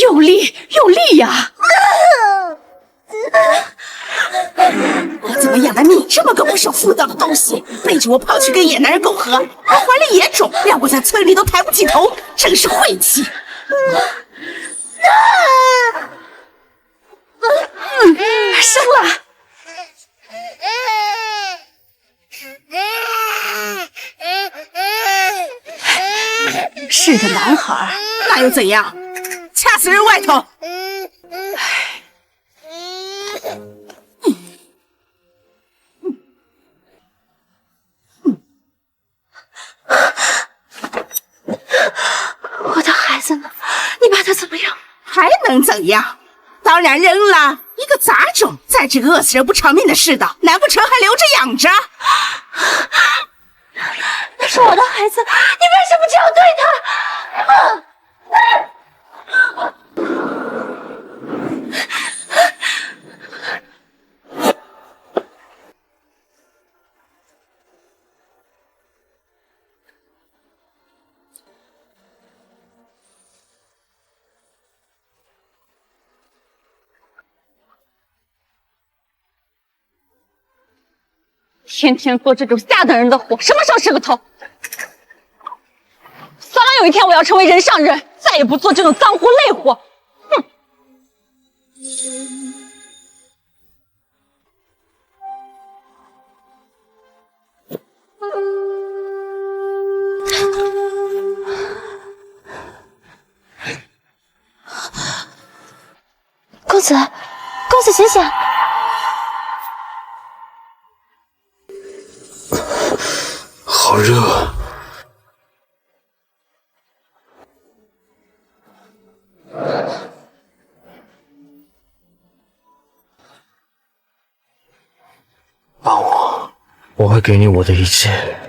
用力，用力呀！我怎么养了你这么个不守妇道的东西，背着我跑去跟野男人苟合，还怀了野种，让我在村里都抬不起头，真是晦气！生了。是个男孩，那又怎样？掐死人外头！我的孩子呢？你把他怎么样？还能怎样？当然扔了，一个杂种，在这个饿死人不偿命的世道，难不成还留着养着？那是我的孩子，你为什么这样对他？天天做这种下等人的活，什么时候是个头？早晚有一天我要成为人上人，再也不做这种脏活累活。哼！公子，公子醒醒！好热。帮我，我会给你我的一切。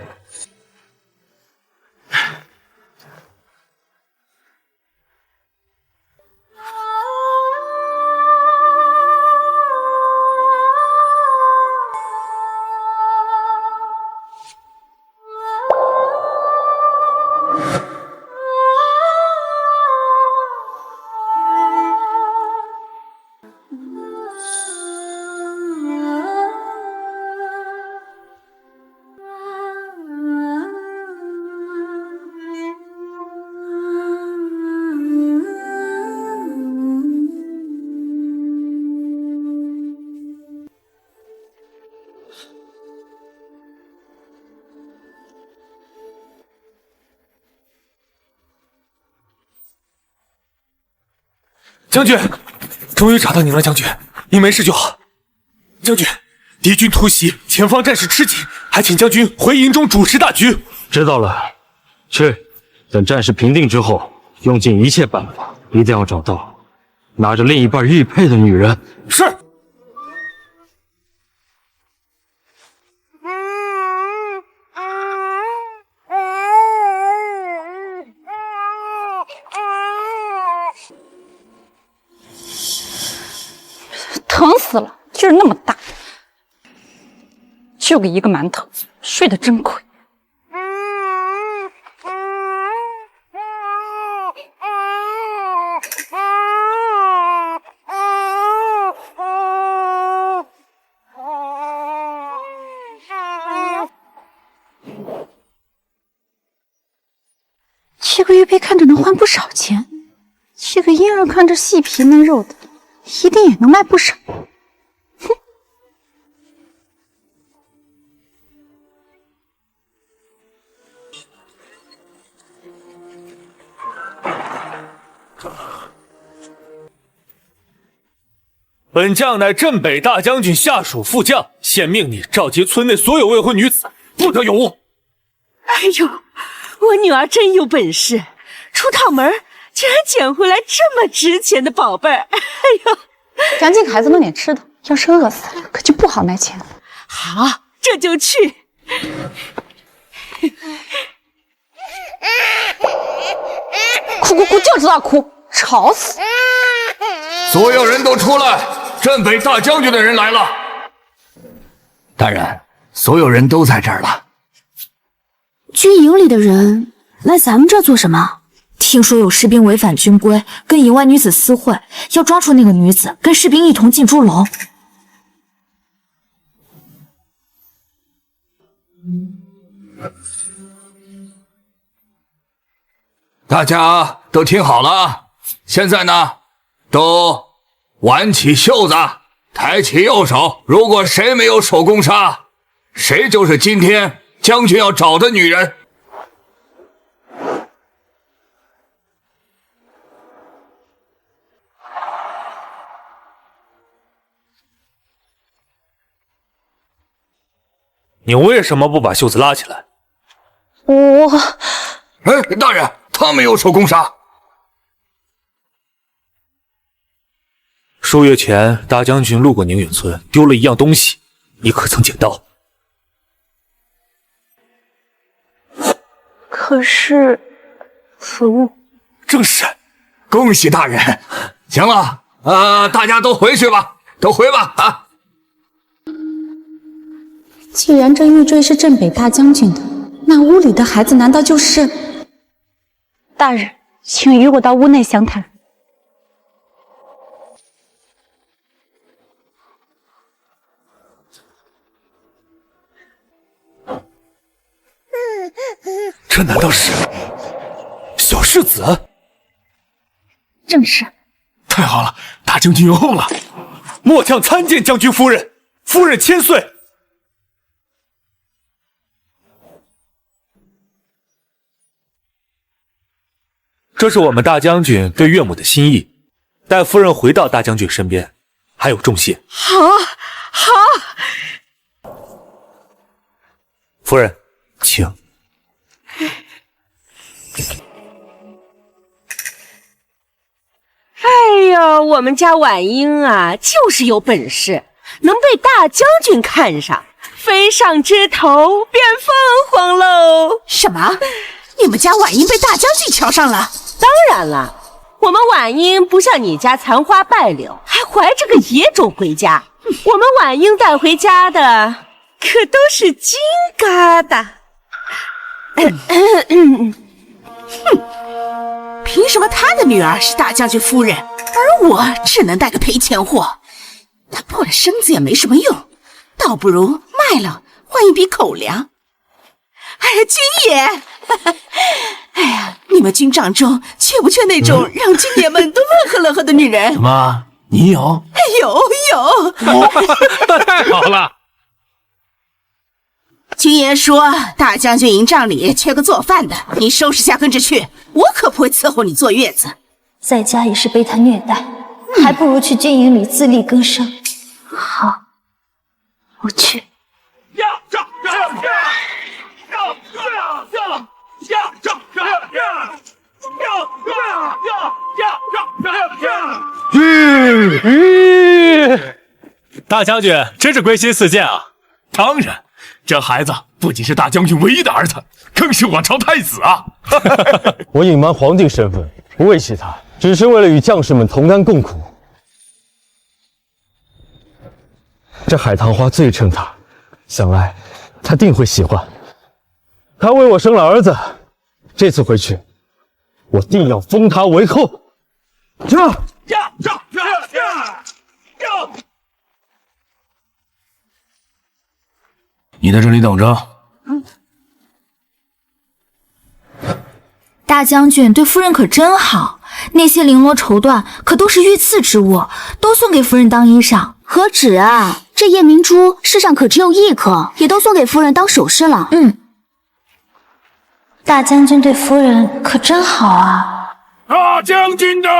将军，终于找到您了，将军，您没事就好。将军，敌军突袭，前方战事吃紧，还请将军回营中主持大局。知道了，去，等战事平定之后，用尽一切办法，一定要找到拿着另一半玉佩的女人。是。疼死了，劲儿那么大，就个一个馒头，睡得真亏。这个玉佩看着能换不少钱，这个婴儿看着细皮嫩肉的，一定也能卖不少。哼！本将乃镇北大将军下属副将，现命你召集村内所有未婚女子，不得有误。哎呦，我女儿真有本事，出趟门竟然捡回来这么值钱的宝贝儿！哎呦，赶紧给孩子弄点吃的，要是饿死了，可就不好卖钱了。好，这就去。哭哭哭，就知道哭，吵死！所有人都出来！镇北大将军的人来了。大人，所有人都在这儿了。军营里的人来咱们这儿做什么？听说有士兵违反军规，跟营外女子私会，要抓住那个女子，跟士兵一同进猪笼。大家都听好了，现在呢，都挽起袖子，抬起右手。如果谁没有手攻杀，谁就是今天将军要找的女人。你为什么不把袖子拉起来？哎，大人，他没有手攻杀。数月前，大将军路过宁远村，丢了一样东西，你可曾捡到？可是，服务正是。恭喜大人。行了，大家都回去吧，都回吧啊！既然这玉坠是镇北大将军的，那屋里的孩子难道就是？大人，请与我到屋内详谈。这难道是小世子？正是。太好了，大将军有后了！末将参见将军夫人，夫人千岁。这是我们大将军对岳母的心意，待夫人回到大将军身边，还有重谢。好，夫人，请。哎呀，我们家婉英啊，就是有本事，能被大将军看上，飞上枝头变凤凰喽！什么？你们家婉英被大将军瞧上了？当然了，我们婉英不像你家残花败柳，还怀着个野种回家。我们婉英带回家的可都是金疙瘩。凭什么他的女儿是大将军夫人，而我只能带个赔钱货？他破了身子也没什么用，倒不如卖了换一笔口粮。哎呀，军爷！哎呀，你们军帐中缺不缺那种让军爷们都乐呵乐呵的女人？什么？你有？有。太好了！军爷说大将军营帐里缺个做饭的，你收拾下跟着去，我可不会伺候你坐月子。在家也是被他虐待，还不如去军营里自力更生。好，我去。大将军真是归心似箭啊！当然，这孩子不仅是大将军唯一的儿子，更是我朝太子啊！我隐瞒皇帝身份，不为其他，只是为了与将士们同甘共苦。这海棠花最衬他，想来他定会喜欢。他为我生了儿子，这次回去，我定要封他为后。你在这里等着。大将军对夫人可真好，那些绫罗绸缎可都是御赐之物，都送给夫人当衣裳。何止啊！这夜明珠世上可只有一颗，也都送给夫人当首饰了。大将军对夫人可真好啊！大将军的！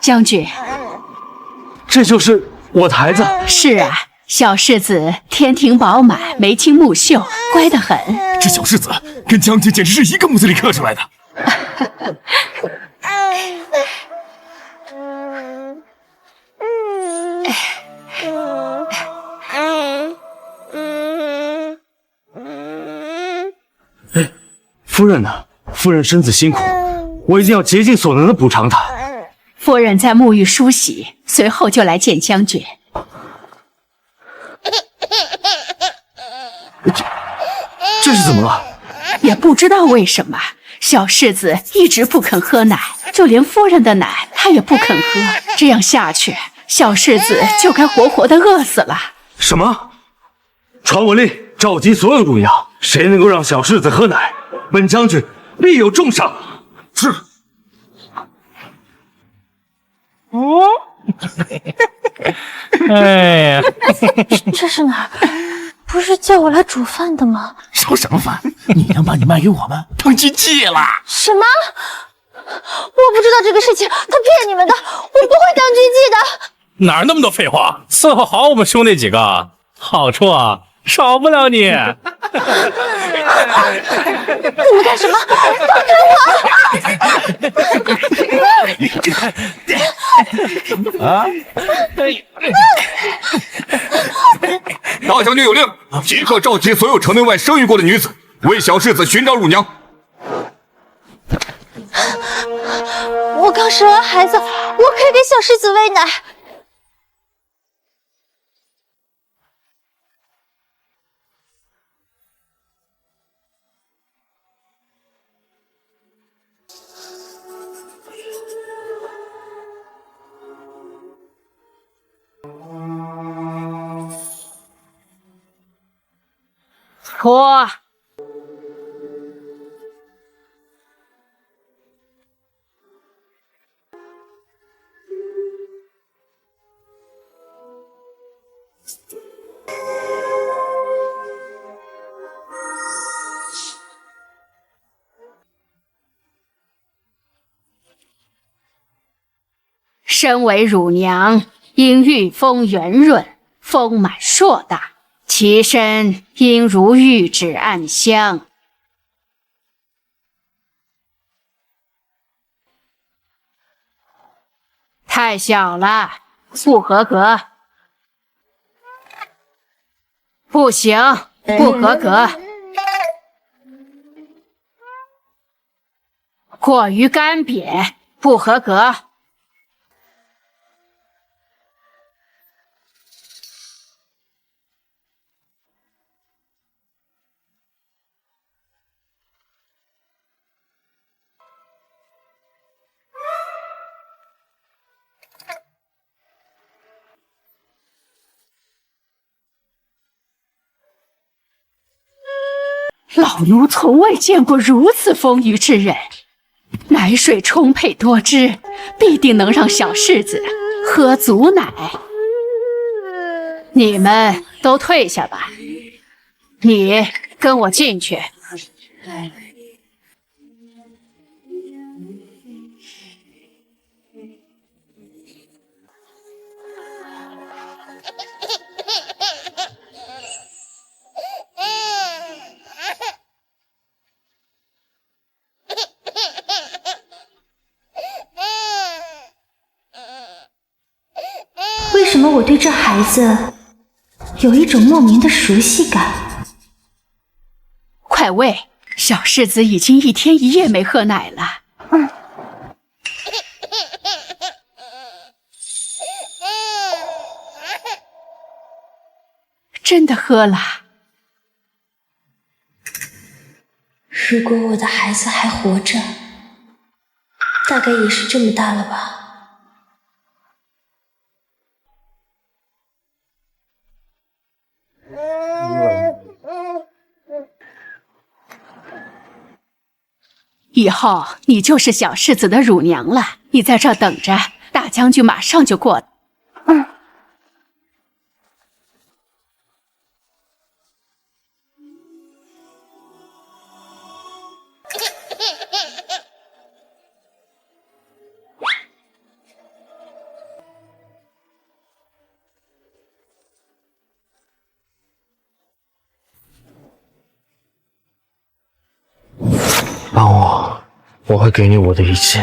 将军，这就是我的孩子。是啊，小世子天庭饱满，眉清目秀，乖得很。这小世子跟将军简直是一个模子里刻出来的。夫人呢？夫人身子辛苦，我一定要竭尽所能的补偿她。夫人在沐浴梳洗，随后就来见将军。这是怎么了？也不知道为什么，小世子一直不肯喝奶，就连夫人的奶他也不肯喝。这样下去，小世子就该活活的饿死了。什么？传我令，召集所有乳羊，谁能够让小世子喝奶，本将军必有重赏。是。哦，哎呀，这是哪儿？不是叫我来煮饭的吗？烧什么饭？你娘把你卖给我们当军妓了？什么？我不知道这个事情，他骗你们的，我不会当军妓的。哪儿那么多废话？伺候好我们兄弟几个，好处啊少不了你。你们干什么？啊！大将军有令，即刻召集所有城内外生育过的女子，为小世子寻找乳娘。我刚生完孩子，我可以给小世子喂奶。脱！身为乳娘，应玉峰圆润，丰满硕大。其身应如玉指暗香，太小了，不合格。不行，不合格。过于干瘪，不合格。老奴从未见过如此丰腴之人，奶水充沛多汁，必定能让小世子喝足奶。你们都退下吧，你跟我进去。为什么我对这孩子有一种莫名的熟悉感？快喂，小世子已经1天1夜没喝奶了。真的喝了。如果我的孩子还活着，大概也是这么大了吧。以后你就是小世子的乳娘了，你在这儿等着，大将军马上就过来。我会给你我的一切。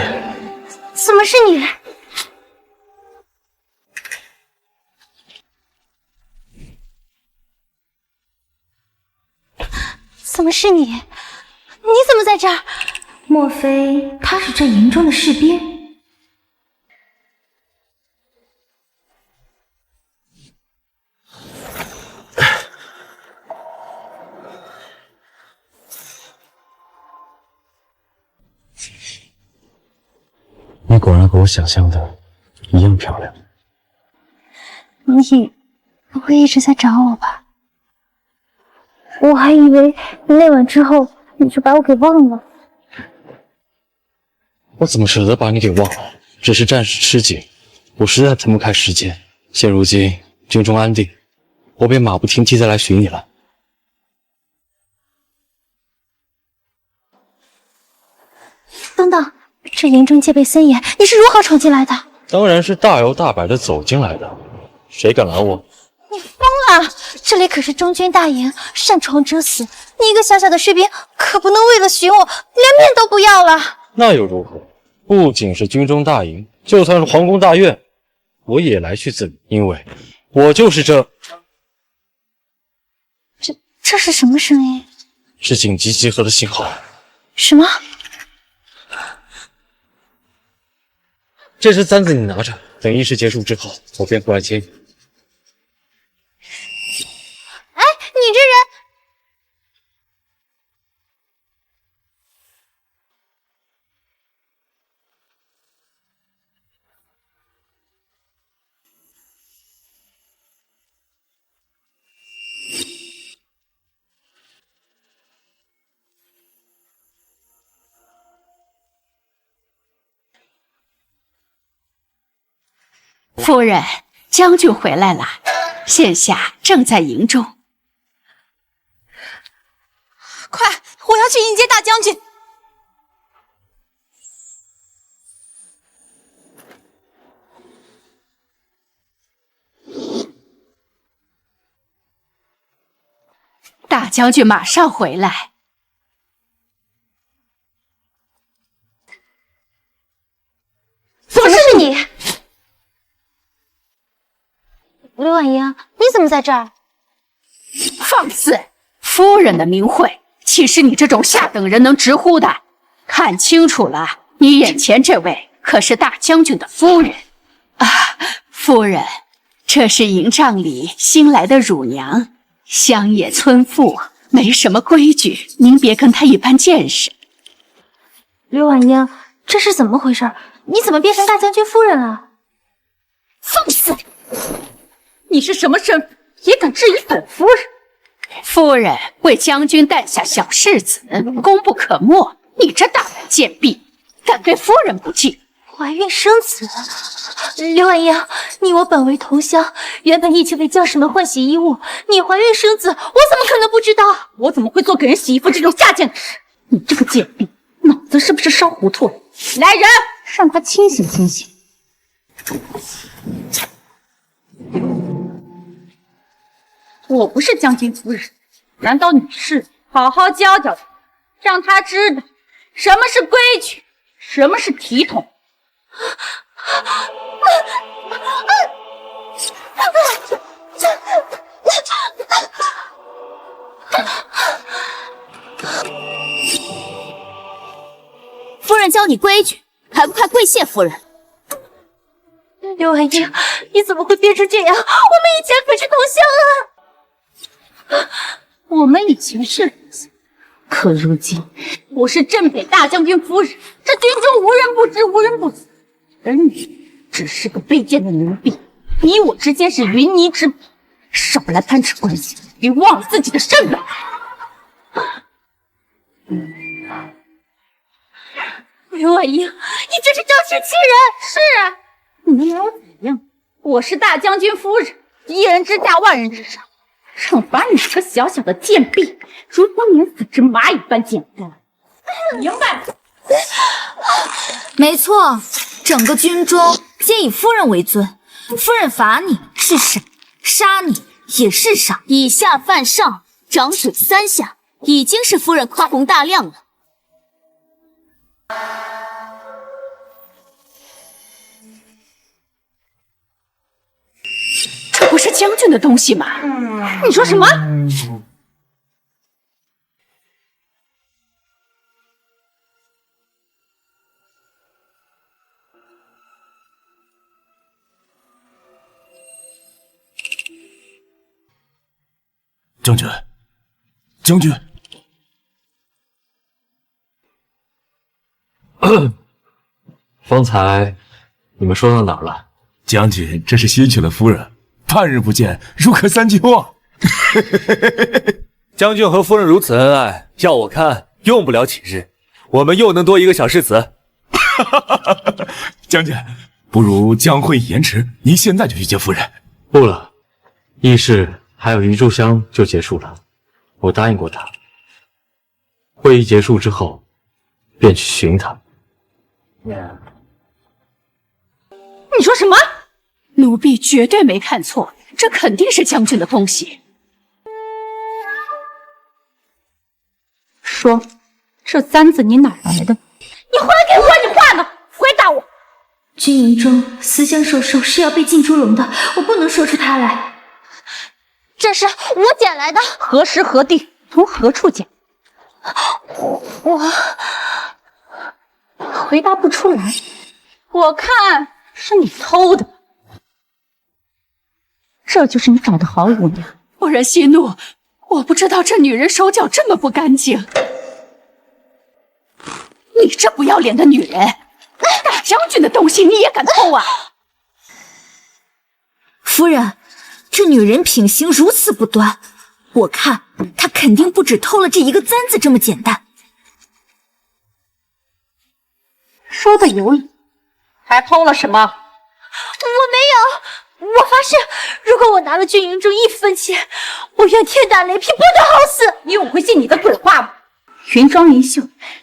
怎么是你？怎么是你？你怎么在这儿？莫非他是这营中的士兵？你果然和我想象的一样漂亮。你不会一直在找我吧？我还以为那晚之后你就把我给忘了。我怎么舍得把你给忘了？只是暂时吃紧，我实在腾不开时间。现如今军中安定，我便马不停蹄地来寻你了。等等，这营中戒备森严，你是如何闯进来的？当然是大摇大摆地走进来的，谁敢拦我？你疯了！这里可是中军大营，擅闯者死。你一个小小的士兵，可不能为了寻我，连命都不要了。那又如何？不仅是军中大营，就算是皇宫大院，我也来去自理，因为我就是这是什么声音？是紧急集合的信号。什么？这支簪子你拿着，等仪式结束之后，我便过来接你。哎，你这人！夫人，将军回来了，现下正在营中。快，我要去迎接大将军。大将军马上回来。怎么是你？刘婉英，你怎么在这儿？放肆！夫人的名讳，岂是你这种下等人能直呼的？看清楚了，你眼前这位可是大将军的夫人啊！夫人，这是营帐里新来的乳娘，乡野村妇，没什么规矩，您别跟她一般见识。刘婉英，这是怎么回事？你怎么变成大将军夫人了？放肆！你是什么身份，也敢质疑本夫人？夫人为将军诞下小世子，功不可没。你这大胆贱婢，敢对夫人不敬！怀孕生子，刘婉英，你我本为同乡，原本一起为将士们换洗衣物。你怀孕生子，我怎么可能不知道？我怎么会做给人洗衣服这种下贱的事？你这个贱婢，脑子是不是烧糊涂了？来人，让他清醒清醒。我不是将军夫人，难道你是？好好教教他，让他知道什么是规矩，什么是体统。夫人教你规矩，还不快跪谢夫人！刘婉英，你怎么会变成这样？我们以前可是同乡啊！我们以前是同乡，可如今我是镇北大将军夫人，这军中无人不知，无人不晓。而你只是个卑贱的奴婢，你我之间是云泥之别，少来攀扯关系，别忘了自己的身份。刘婉英，你这是仗势欺人！是啊，你能拿我怎样？我是大将军夫人，一人之下，万人之上。惩罚你这个小小的贱婢，如同碾死只蚂蚁般简单，明白吗？没错，整个军中皆以夫人为尊，夫人罚你是赏，杀你也是赏，以下犯上，掌嘴3下，已经是夫人宽宏大量了。这不是将军的东西吗？你说什么？将军，将军，方才你们说到哪儿了？将军这是新娶了夫人，半日不见，如隔三秋啊！将军和夫人如此恩爱，要我看用不了几日，我们又能多一个小世子。将军，不如将会议延迟，您现在就去接夫人。不了，议事还有一炷香就结束了，我答应过他。会议结束之后，便去寻他。你说什么？奴婢绝对没看错，这肯定是将军的东西。说，这簪子你哪来的？你还给我你话呢？回答我！军营中私相授受是要被浸猪笼的，我不能说出它来。这是我捡来的，何时何地从何处捡？我回答不出来。我看是你偷的。这就是你找的好舞娘。夫人息怒，我不知道这女人手脚这么不干净。你这不要脸的女人，大将军的东西你也敢偷啊？夫人，这女人品行如此不端，我看她肯定不止偷了这一个簪子这么简单。说的有理，还偷了什么？我没有，我发誓，如果我拿了军营中1分钱，我愿天打雷劈，不得好死！你有会信你的鬼话吗？云庄云秀，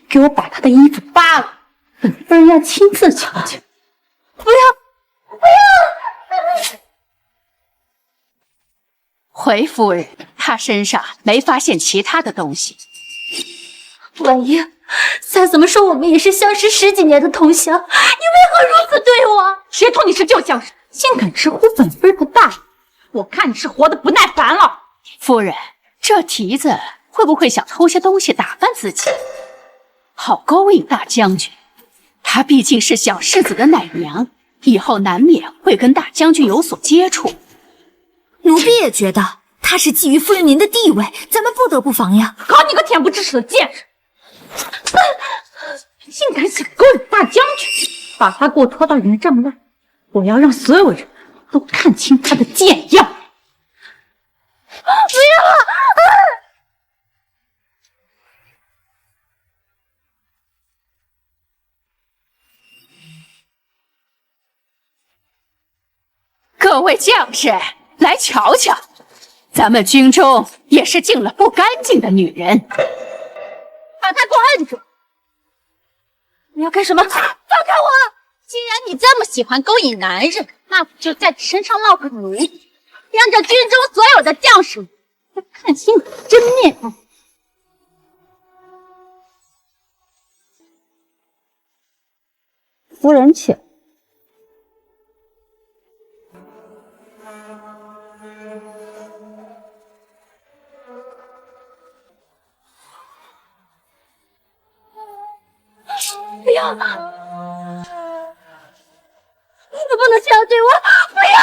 给我把她的衣服扒了，本夫人要亲自瞧瞧。不要，不要！回夫人，她身上没发现其他的东西。婉英，三怎么说我们也是相识10几年的同乡，你为何如此对我？谁同你是旧相识，竟敢直呼本夫人的大名？我看你是活得不耐烦了。夫人，这蹄子会不会想偷些东西打扮自己，好勾引大将军？她毕竟是小世子的奶娘，以后难免会跟大将军有所接触。奴婢也觉得她是觊觎夫人您的地位，咱们不得不防呀。搞你个恬不知耻的贱人！竟敢想勾引大将军，把他给我拖到营帐外，我要让所有人都看清他的贱样！不要！各位将士，来瞧瞧，咱们军中也是进了不干净的女人。把他给我按住！你要干什么？放开我！既然你这么喜欢勾引男人，那我就在你身上烙个奴隶，让这军中所有的将士都看清你的真面目。夫人请。不要！你不能这样对我！不要！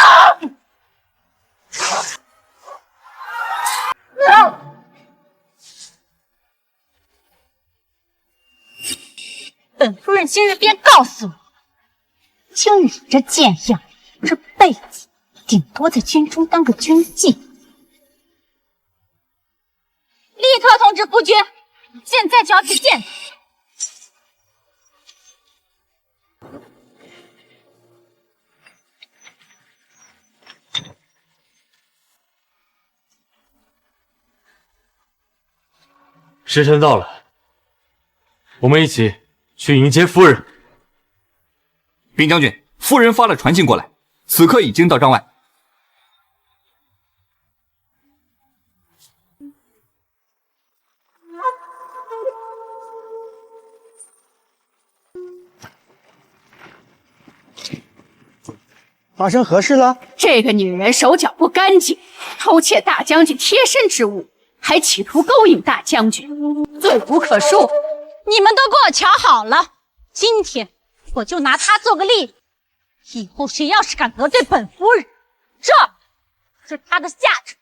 本夫人今日便告诉你，就你这贱样，这辈子顶多在军中当个军妓。立刻通知夫君，现在就要去见他。时辰到了，我们一起去迎接夫人。禀将军，夫人发了传信过来，此刻已经到帐外。发生何事了？这个女人手脚不干净，偷窃大将军贴身之物，还企图勾引大将军，罪无可恕。你们都给我瞧好了，今天我就拿她做个例子，以后谁要是敢得罪本夫人，这是她的下场。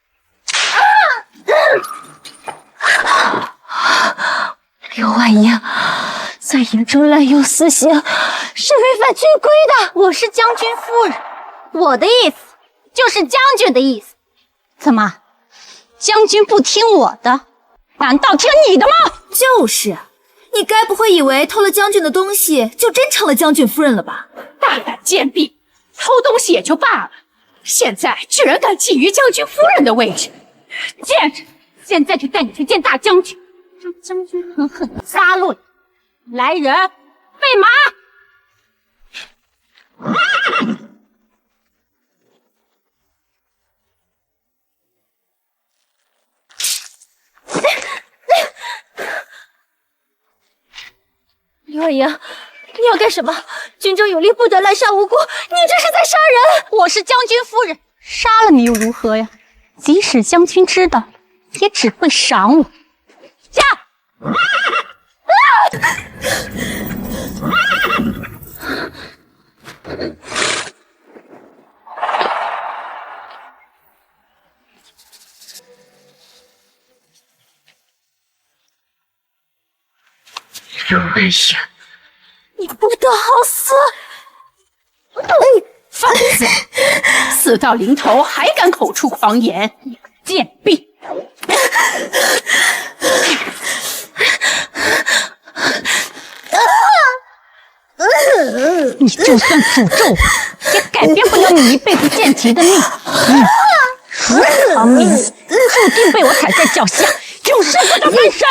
刘婉英在营中滥用私刑，是违反军规的。我是将军夫人，我的意思就是将军的意思。怎么，将军不听我的，难道听你的吗？就是，你该不会以为偷了将军的东西就真成了将军夫人了吧？大胆贱婢，偷东西也就罢了，现在居然敢觊觎将军夫人的位置，见着！现在就带你去见大将军，让将军狠狠地杀了你。来人，备马！刘婉莹，你要干什么？军中有令，不得滥杀无辜，你这是在杀人！我是将军夫人，杀了你又如何呀？即使将军知道，也只会赏我。驾！刘婉莹，你不得好死！放肆！死到临头还敢口出狂言，你个贱婢！你就算诅咒我，也改变不了你一辈子贱籍的命。如唐明，注定被我踩在脚下，永世不得翻身。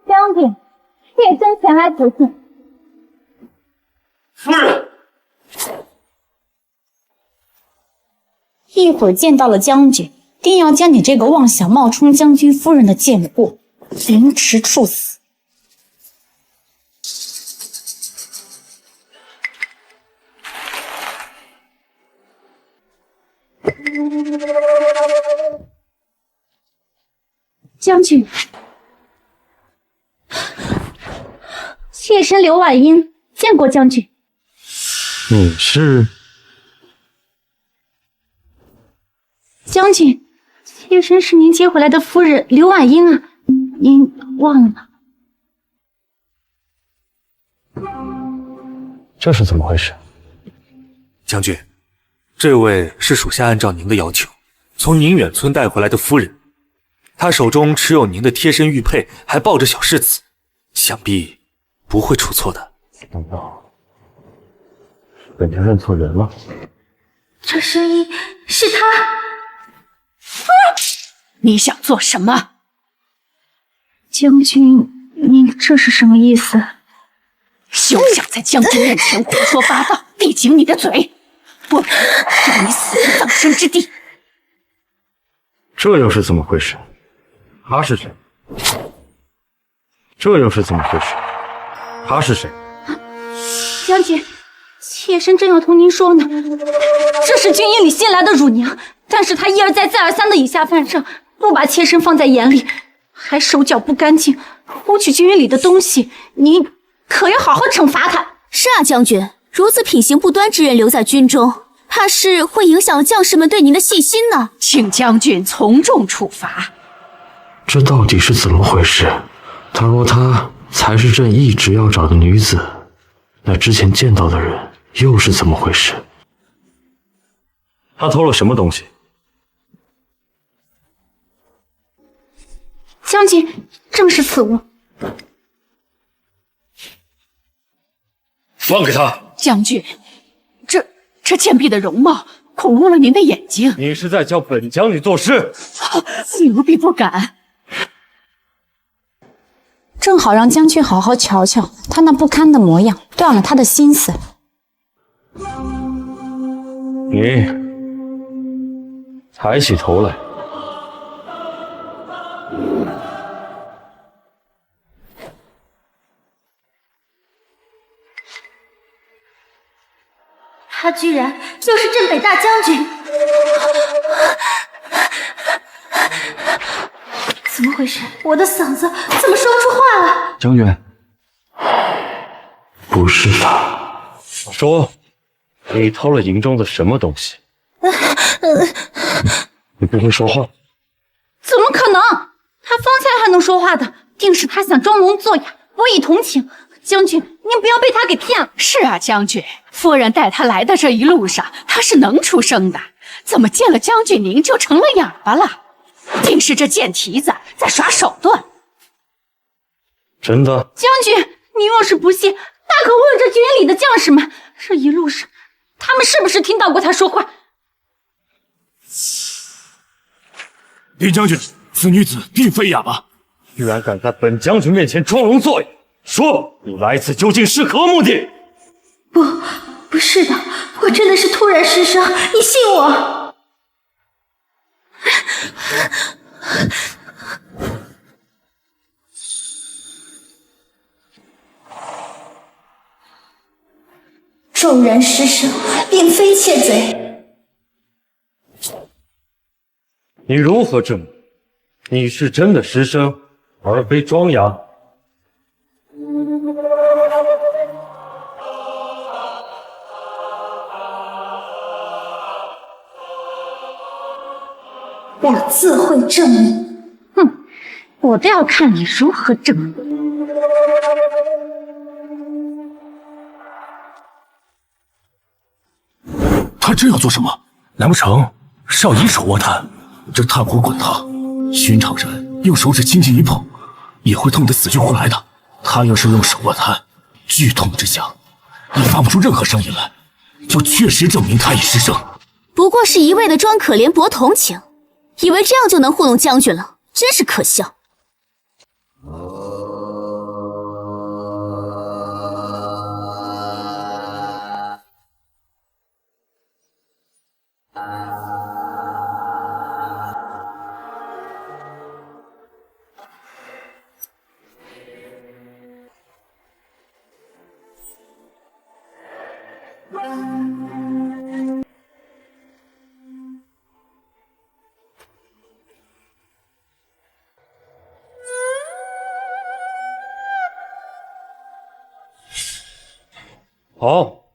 将军，妾身前来求见。夫人，一会儿见到了将军，定要将你这个妄想冒充将军夫人的贱货凌迟处死。将军，妾身刘婉英见过将军。你是？将军，妾身是您接回来的夫人刘婉英啊，您忘了吗？这是怎么回事？将军，这位是属下按照您的要求，从宁远村带回来的夫人。她手中持有您的贴身玉佩，还抱着小世子，想必不会出错的。难道本家认错人了？这声音是他。你想做什么？将军，您这是什么意思？休想在将军面前胡说八道，闭紧你的嘴，不然让你死无葬身之地。这又是怎么回事？他是谁？这又是怎么回事？他是谁？将军，妾身正要同您说呢。这是军营里新来的乳娘，但是她一而再再而三的以下犯上，不把妾身放在眼里，还手脚不干净，偷取军营里的东西，您可要好好惩罚她。是啊，将军，如此品行不端之人留在军中，怕是会影响将士们对您的信心呢。请将军从重处罚。这到底是怎么回事？倘若她才是朕一直要找的女子，那之前见到的人又是怎么回事？她偷了什么东西？将军，正是此物。放开她！将军，这贱婢的容貌恐误了您的眼睛。你是在教本将军做事？奴婢不敢。正好让将军好好瞧瞧他那不堪的模样，断了他的心思。你抬起头来。他居然就是镇北大将军！怎么回事？我的嗓子怎么说不出话了？将军，不是他。说，你偷了营中的什么东西？你不会说话？怎么可能？他方才还能说话的，定是他想装聋作哑，博以同情。将军，您不要被他给骗了。是啊，将军，夫人带他来的这一路上，他是能出声的，怎么见了将军您就成了哑巴了？定是这贱蹄子在耍手段。真的？将军，您若是不信，大可问这军营里的将士们，这一路上他们是不是听到过他说话？林将军，此女子并非哑巴，居然敢在本将军面前装聋作哑！说，你来此究竟是何目的？不是的，我真的是突然失声，你信我。骤然失声，并非窃贼。你如何证明你是真的失声，而非装哑？我自会证明。哼，我倒要看你如何证明。他这要做什么？难不成是要以手握炭？这炭火滚烫，寻常人用手指轻轻一碰，也会痛得死去活来的。他要是用手握炭，剧痛之下，也发不出任何声音来，就确实证明他已失声。不过是一味的装可怜博同情，以为这样就能糊弄将军了，真是可笑。好，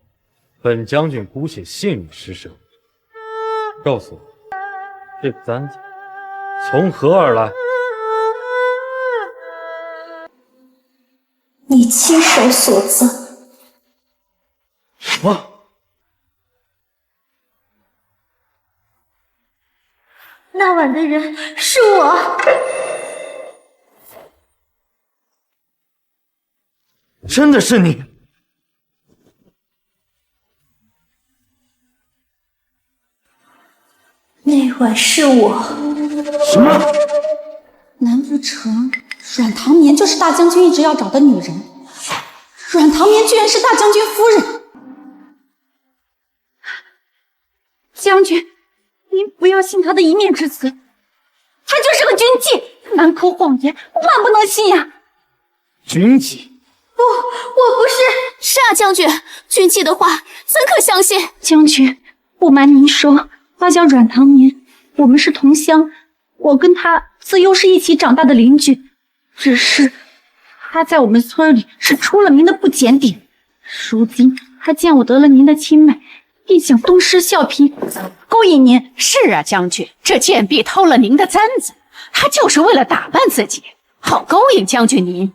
本将军姑且信你失声。告诉我，这簪子从何而来？你亲手所赠。什么？那晚的人是我。真的是你？那晚是我。什么？难不成阮唐眠就是大将军一直要找的女人？阮唐眠居然是大将军夫人！将军，您不要信他的一面之词，他就是个军妓，满口谎言，万不能信呀！军妓？不，我不是。是啊，将军，军妓的话怎可相信？将军，不瞒您说，他叫阮唐眠，我们是同乡，我跟他自幼是一起长大的邻居，只是他在我们村里是出了名的不检点，如今他见我得了您的青睐，便想东施效颦，勾引您。是啊，将军，这贱婢偷了您的簪子，她就是为了打扮自己，好勾引将军您。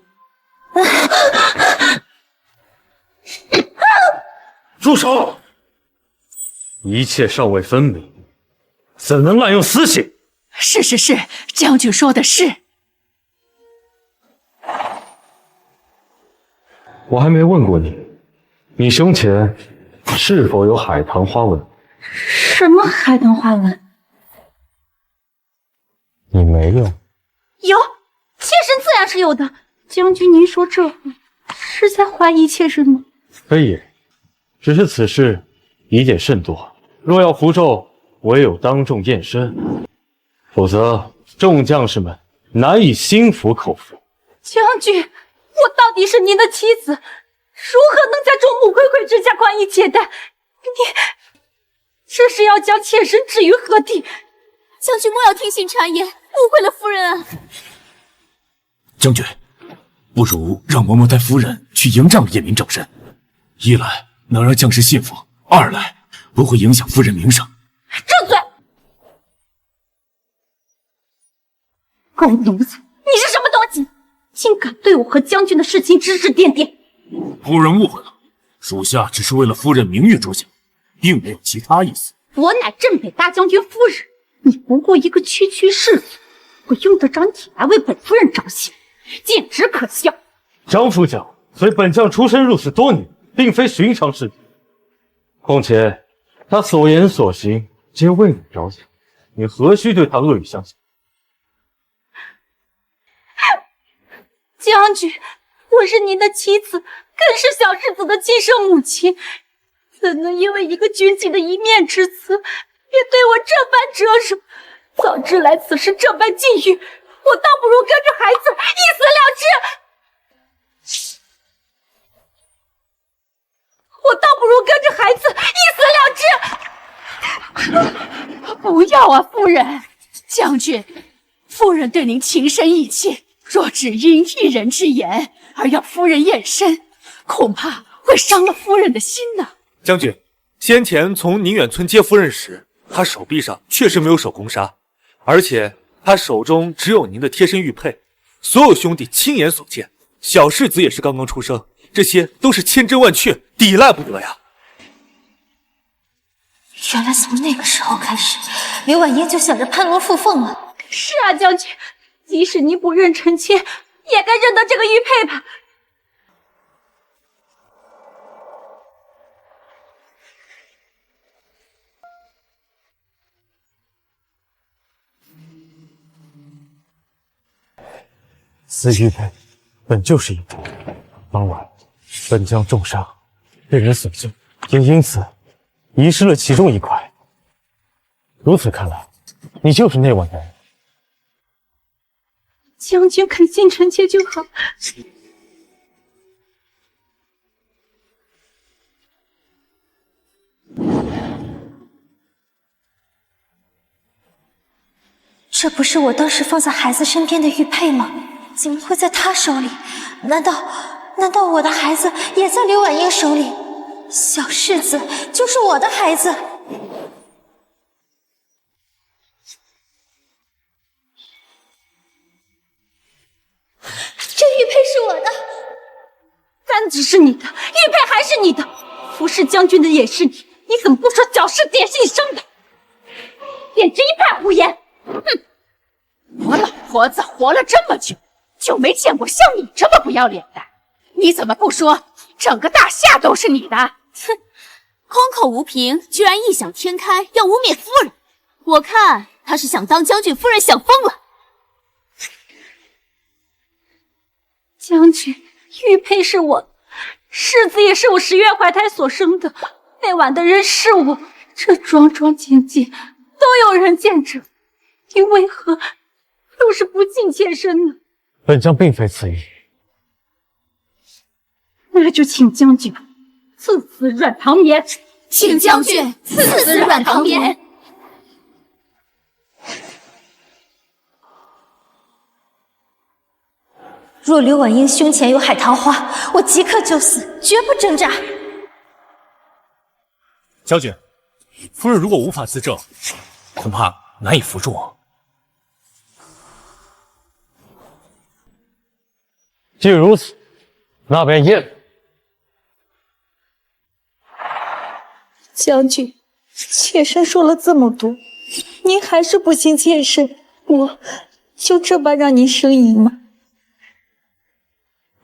住手！一切尚未分明，怎能滥用私刑？是，将军说的是。我还没问过你，你胸前是否有海棠花纹？什么海棠花纹？你没有？有，妾身自然是有的。将军，您说这话是在怀疑妾身吗？非也，只是此事疑点甚多，若要符咒，唯有当众验身，否则众将士们难以心服口服。将军，我到底是您的妻子，如何能在众目睽睽之下宽衣解带？这是要将妾身置于何地？将军莫要听信谗言，误会了夫人啊！将军，不如让嬷嬷带夫人去营帐验明正身，一来能让将士信服，二来不会影响夫人名声。住嘴！狗奴才，你是什么东西？竟敢对我和将军的事情指指点点！夫人误会了，属下只是为了夫人名誉着想，并没有其他意思。我乃镇北大将军夫人，你不过一个区区士卒，我用得着你来为本夫人着想，简直可笑！张副将随本将出身入仕多年，并非寻常士卒，况且他所言所行皆为你着想，你何须对他恶语相向？将军，我是您的妻子，更是小世子的亲生母亲，怎能因为一个军妓的一面之词，便对我这般折辱？早知来此时这般境遇，我倒不如跟着孩子一死了之。我倒不如跟着孩子一死了之。不要啊，夫人！将军，夫人对您情深意切，若只因一人之言而要夫人验身，恐怕会伤了夫人的心呢。将军，先前从宁远村接夫人时，他手臂上确实没有手工纱，而且他手中只有您的贴身玉佩，所有兄弟亲眼所见。小世子也是刚刚出生，这些都是千真万确，抵赖不得呀。原来从那个时候开始，刘婉英就想着攀龙附凤了。是啊，将军，即使你不认臣妾，也该认得这个玉佩吧？此玉佩本就是一物，当晚本将重伤，被人损救，也因此遗失了其中一块。如此看来，你就是那晚的人。将军肯信臣妾就好。这不是我当时放在孩子身边的玉佩吗？怎么会在他手里？难道我的孩子也在刘婉英手里？小世子就是我的孩子。这玉佩是我的，簪子是你的，玉佩还是你的，服侍将军的也是你，你怎么不说小世子也是你生的？简直一派胡言！哼，我老婆子活了这么久，就没见过像你这么不要脸的。你怎么不说整个大夏都是你的？哼，空口无凭，居然异想天开，要污蔑夫人。我看他是想当将军夫人想疯了。将军，玉佩是我，世子也是我10月怀胎所生的，那晚的人是我，这桩桩件件都有人见证，你为何又是不近妾身呢？本将并非此意。那就请将军赐死软糖棉。请将军赐死软糖棉。若刘婉英胸前有海棠花，我即刻就死，绝不挣扎。将军，夫人如果无法自证，恐怕难以服众。既如此，那便验。将军，妾身说了这么多，您还是不信妾身，我就这般让您生疑吗？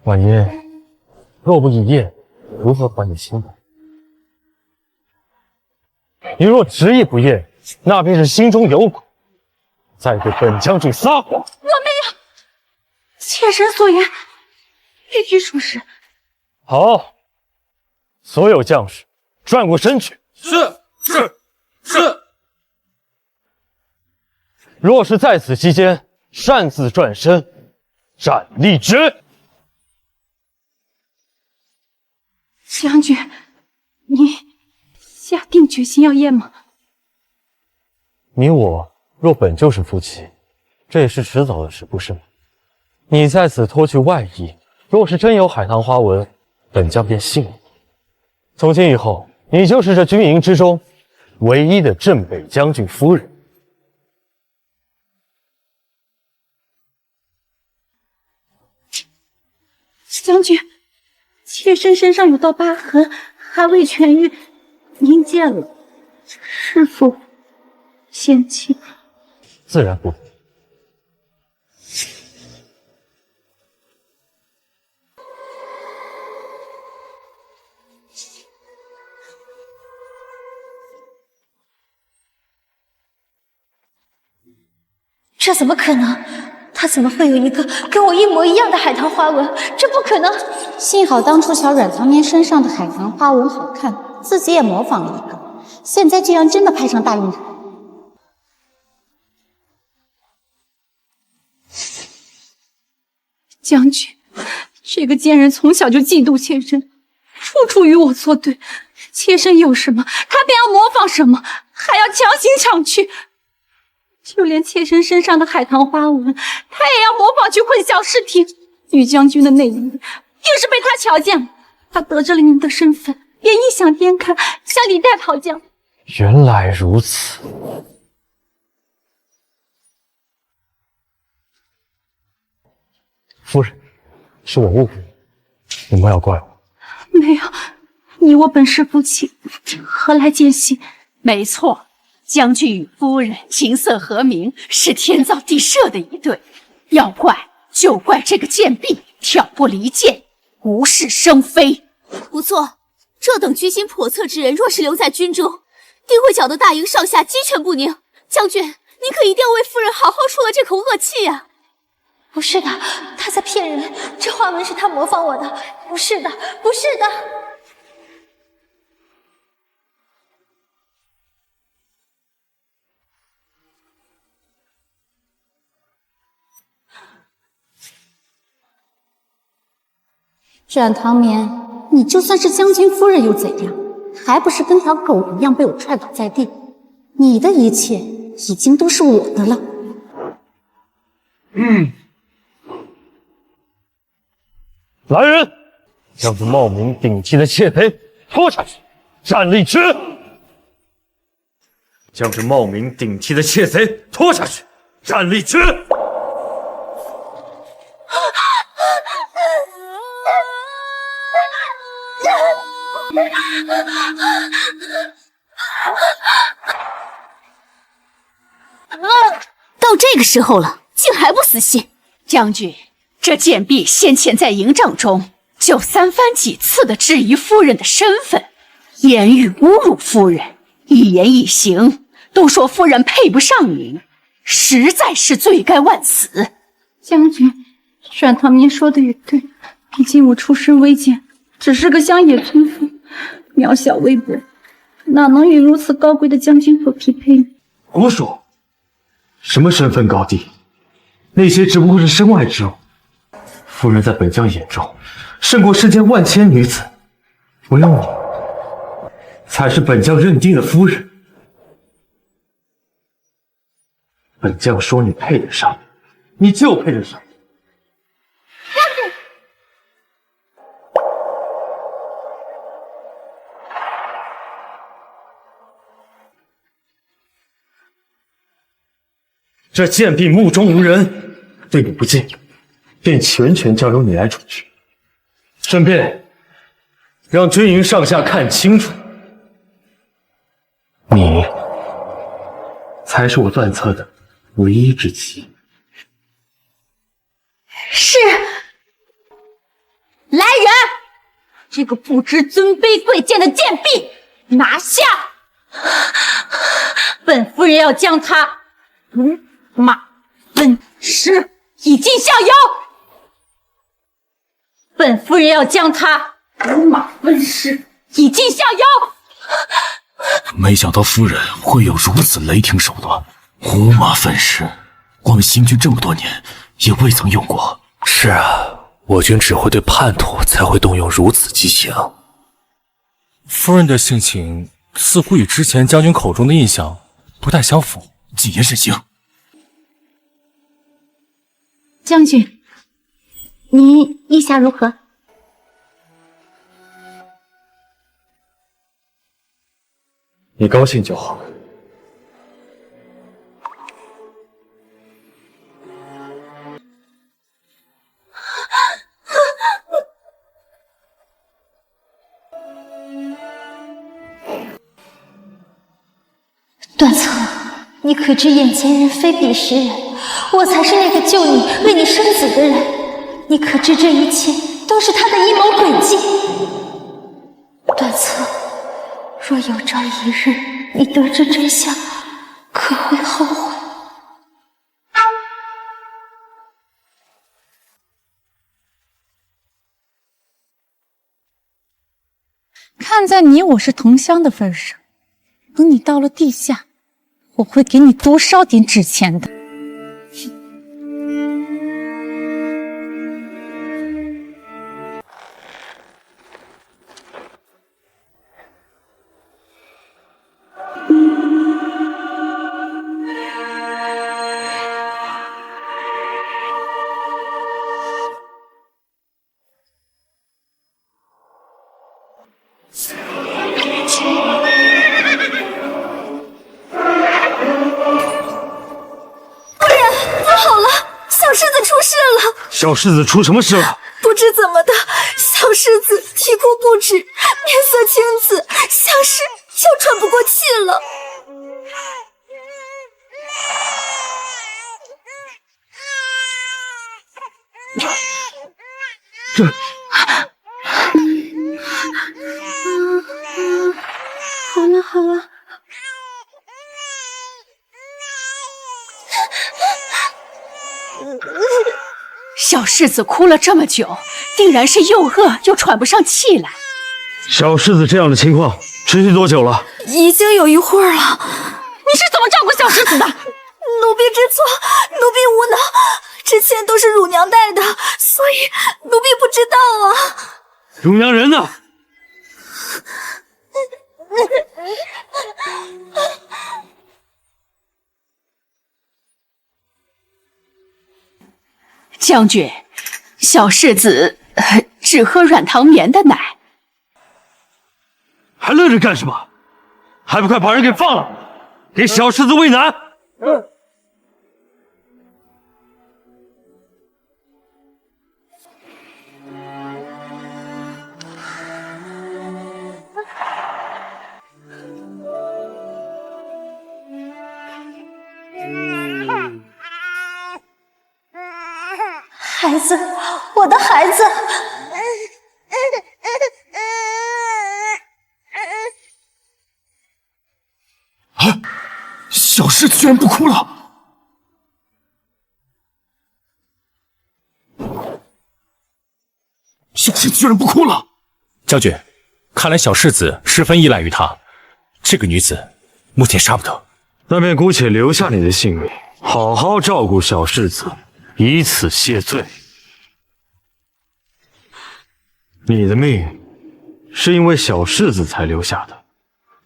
婉英，若不一验，如何还你清白？你若执意不验，那便是心中有鬼，再对本将军撒谎。我没有，妾身所言必须属实。好，所有将士转过身去。是。若是在此期间擅自转身，斩立决。将军，你下定决心要验吗？你我若本就是夫妻，这也是迟早的事，不是吗？你在此脱去外衣，若是真有海棠花纹，本将便信你。从今以后，你就是这军营之中唯一的镇北将军夫人。将军，妾身身上有道疤痕，还未痊愈，您见了，是否嫌弃？自然不。这怎么可能？他怎么会有一个跟我一模一样的海棠花纹？这不可能！幸好当初小阮唐年身上的海棠花纹好看，自己也模仿了一个，现在竟然真的派上大用场。将军，这个贱人从小就嫉妒妾身，处处与我作对。妾身有什么，他便要模仿什么，还要强行抢去。就连妾身身上的海棠花纹，他也要模仿去混淆视听。女将军的内衣硬是被他瞧见了，他得知了您的身份，便异想天开，向李代讨教。原来如此。夫人，是我误会你，你莫要怪我。没有，你我本是夫妻，何来奸细？没错。将军与夫人琴瑟和鸣，是天造地设的一对。要怪就怪这个贱婢挑拨离间，无事生非。不错，这等居心叵测之人，若是留在军中，定会搅得大营上下鸡犬不宁。将军，您可一定要为夫人好好出了这口恶气呀！不是的，他在骗人，这花纹是他模仿我的，不是的，不是的。阮唐眠，你就算是将军夫人又怎样，还不是跟条狗一样被我踹倒在地？你的一切已经都是我的了。来人，将这冒名顶替的窃贼拖下去，斩立决！将这冒名顶替的窃贼拖下去，斩立决！到这个时候了，竟还不死心！将军，这贱婢先前在营帐中就三番几次的质疑夫人的身份，言语侮辱夫人，一言一行都说夫人配不上您，实在是罪该万死。将军，阮唐眠说的也对，毕竟我出身微贱，只是个乡野村妇，渺小微薄，哪能与如此高贵的将军所匹配呢？胡说！什么身份高低，那些只不过是身外之物。夫人在本将眼中，胜过世间万千女子，唯有你，才是本将认定的夫人。本将说你配得上，你就配得上。这贱婢目中无人，对你不敬，便全权交由你来处置。顺便让军营上下看清楚，你才是我断策的唯一之妻。是。来人，这个不知尊卑贵贱的贱婢，拿下！本夫人要将他戎马分尸，以儆效尤。本夫人要将他戎马分尸，以儆效尤。没想到夫人会有如此雷霆手段，戎马分尸，我们行军这么多年也未曾用过。是啊，我军只会对叛徒才会动用如此激情。夫人的性情似乎与之前将军口中的印象不太相符。谨言慎行。将军，您意下如何？你高兴就好。段策，你可知眼前人非彼时人，我才是那个救你、为你生子的人。你可知这一切都是他的阴谋诡计？段策，若有朝一日你得知真相，可会后悔？看在你我是同乡的份上，等你到了地下，我会给你多烧点纸钱的。小世子出什么事了？不知怎么的，小世子啼哭不止，面色青紫，像是又喘不过气了。这……好了好了。小世子哭了这么久，定然是又饿又喘不上气来。小世子这样的情况持续多久了？已经有一会儿了。你是怎么照顾小世子的？奴婢知错，奴婢无能，之前都是乳娘带的，所以奴婢不知道啊。乳娘人呢？将军，小世子只喝软糖绵的奶。还愣着干什么？还不快把人给放了，给小世子喂奶！孩子，我的孩子！啊！小世子居然不哭了！小世子居然不哭了！将军，看来小世子十分依赖于他，这个女子目前杀不得。那便姑且留下你的性命，好好照顾小世子，以此谢罪。你的命是因为小世子才留下的，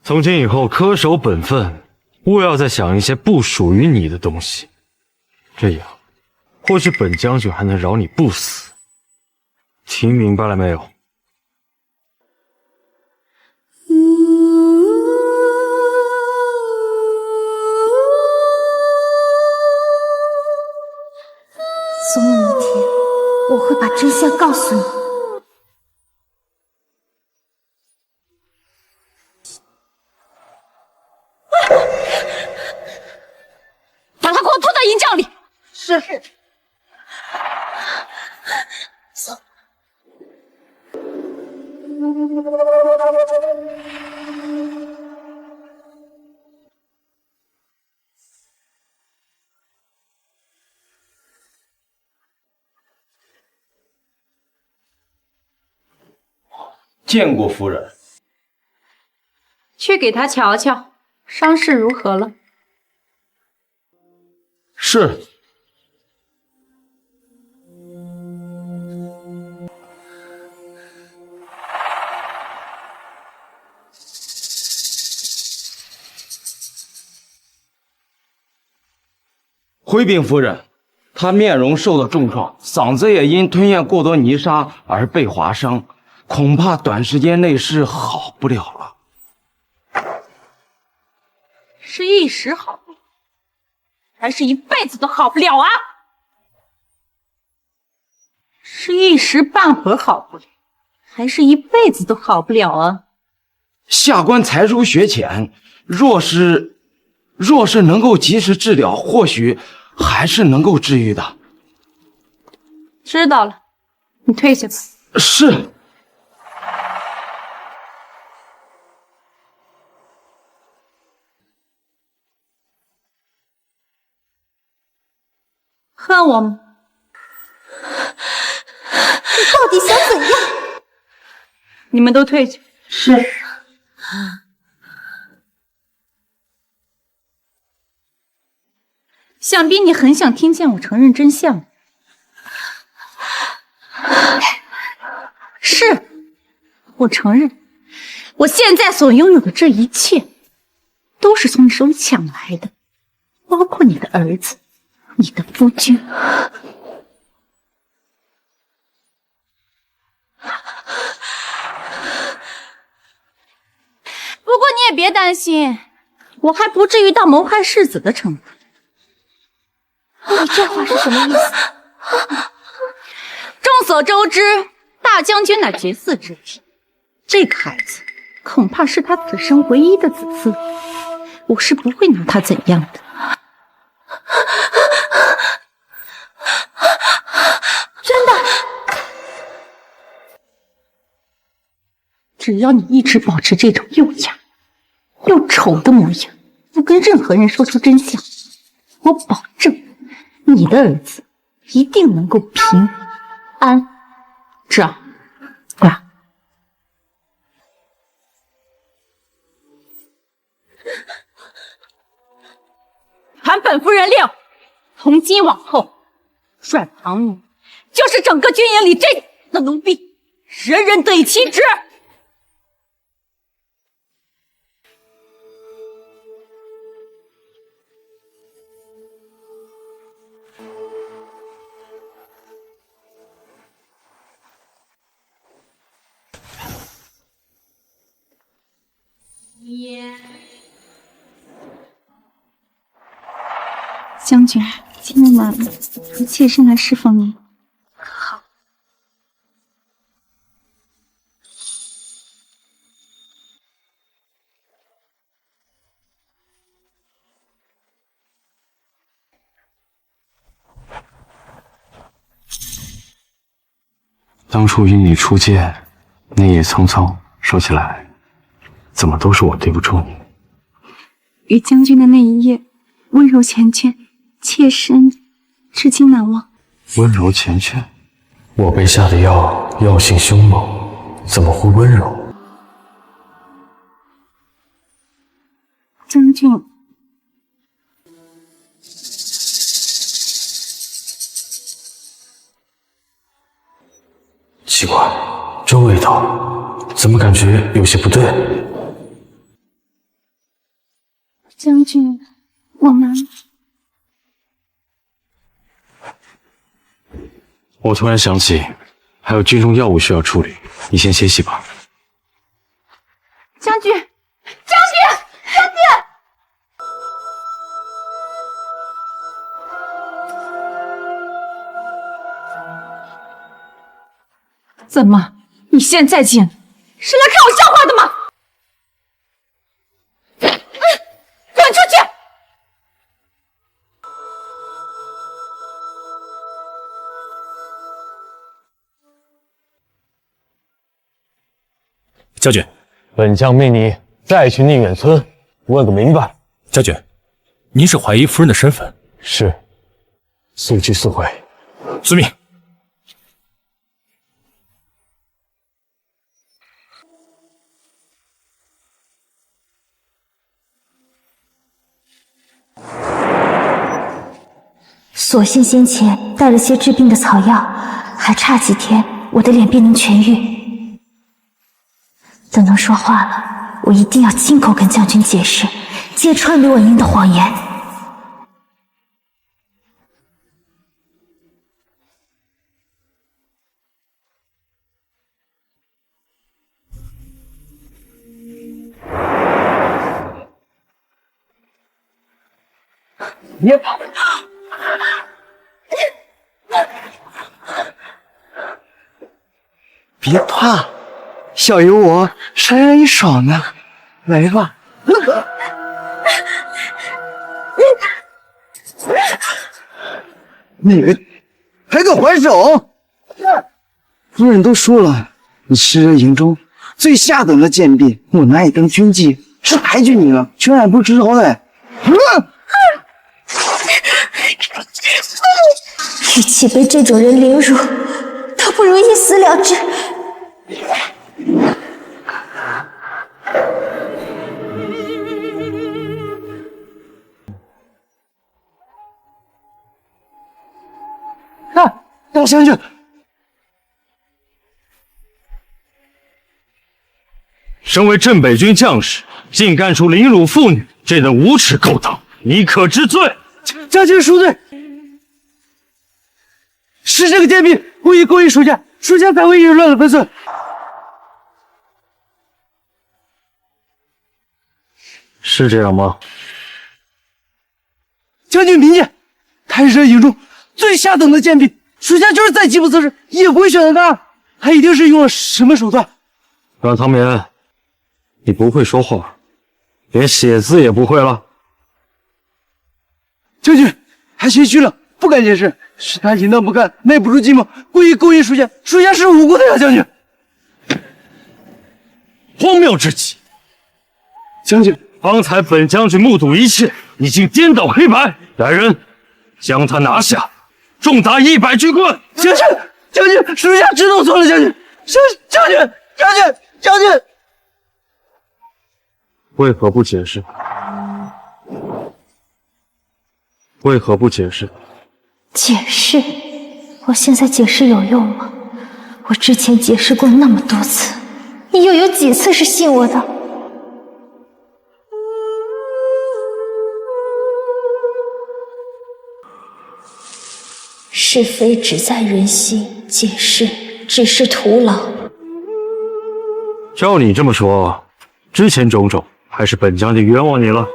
从今以后恪守本分，勿要再想一些不属于你的东西，这样或许本将军还能饶你不死。听明白了没有？总有一天，我会把真相告诉你。把他给我拖到银帐里。是。走。见过夫人。去给他瞧瞧，伤势如何了？是。回禀夫人，他面容受到重创，嗓子也因吞咽过多泥沙而被划伤，恐怕短时间内是好不了了。是一时好不了，还是一辈子都好不了啊？是一时半会儿好不了，还是一辈子都好不了啊？下官才疏学浅，若是能够及时治疗，或许还是能够治愈的。知道了，你退下吧。是。恨我吗？你到底想怎样？你们都退下。是。想必你很想听见我承认真相。是，我承认，我现在所拥有的这一切，都是从你手里抢来的，包括你的儿子，你的夫君。不过你也别担心，我还不至于到谋害世子的程度。你这话是什么意思？众所周知，大将军乃绝嗣之体，这个孩子恐怕是他此生唯一的子嗣，我是不会拿他怎样的。真的？只要你一直保持这种又哑又丑的模样，不跟任何人说出真相，我保证你的儿子一定能够平安长大。传本夫人令，从今往后，阮堂女就是整个军营里最的奴婢，人人得以其职。将军，今天晚了，由妾身来侍奉您。好。当初与你初见，那夜匆匆，说起来，怎么都是我对不住你。与将军的那一夜，温柔缱绻，妾身至今难忘。温柔缱绻，我被下的药性凶猛，怎么会温柔？将军，奇怪，这味道怎么感觉有些不对？将军，我们……我突然想起，还有军中药物需要处理，你先歇息吧。将军，将军，将军！怎么？你现在进来是来看我笑话的吗？滚出去！将军，本将命你再去宁远村问个明白。将军，您是怀疑夫人的身份？是，速去速回。遵命。所幸先前带了些治病的草药，还差几天我的脸便能痊愈。等能说话了，我一定要亲口跟将军解释，揭穿刘婉英的谎言。别跑！别怕，小有我谁让你爽呢？来吧！那个还敢还手？夫人都说了，你是这营中最下等的贱婢，我拿你当军妓是抬举你了，却还不知好歹。与其被这种人凌辱，倒不如一死了之。大将军，身为镇北军将士，竟干出凌辱妇女这等无耻勾当，你可知罪？将军恕罪，是这个贱婢故意勾引属下，属下才会淫乱了分寸。是这样吗？将军明鉴，她是这营中最下等的贱婢，属下就是再饥不择食，也不会选择她。她一定是用了什么手段。阮唐眠，你不会说话，连写字也不会了。将军，他心虚了，不敢解释，是他淫荡不堪，耐不住寂寞，故意勾引属下，属下是无辜的呀，将军。荒谬至极！将军，方才本将军目睹一切，你竟颠倒黑白！来人，将他拿下，重打100军棍！将军，属下知道错了，将军，将军。为何不解释？为何不解释？解释？我现在解释有用吗？我之前解释过那么多次，你又有几次是信我的？是非只在人心，解释只是徒劳。照你这么说，之前种种还是本将军冤枉你了。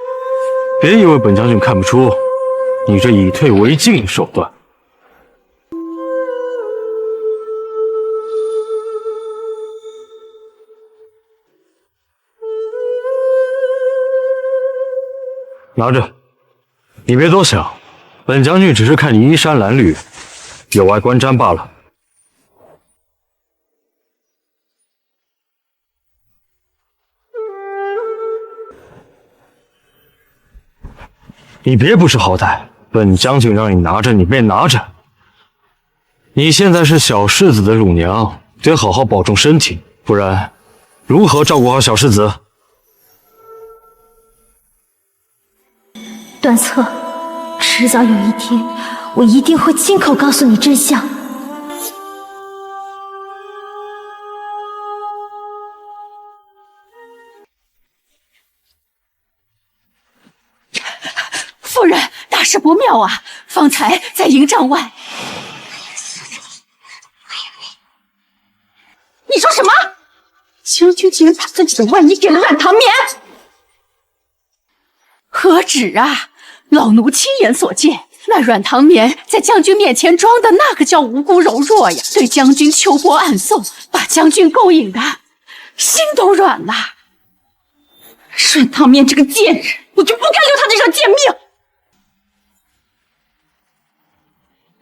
别以为本将军看不出你这以退为进的手段。拿着，你别多想，本将军只是看你衣衫褴褛，有碍观瞻罢了。你别不识好歹，本将军让你拿着，你便拿着。你现在是小世子的乳娘，得好好保重身体，不然如何照顾好小世子？段策，迟早有一天，我一定会亲口告诉你真相。夫人，大事不妙啊！方才在营帐外，你说什么？将军竟然把自己的万一给了阮唐眠？何止啊！老奴亲眼所见，那阮唐眠在将军面前装的那个叫无辜柔弱呀，对将军秋波暗送，把将军勾引的心都软了。阮唐眠这个贱人，我就不该留他这条贱命！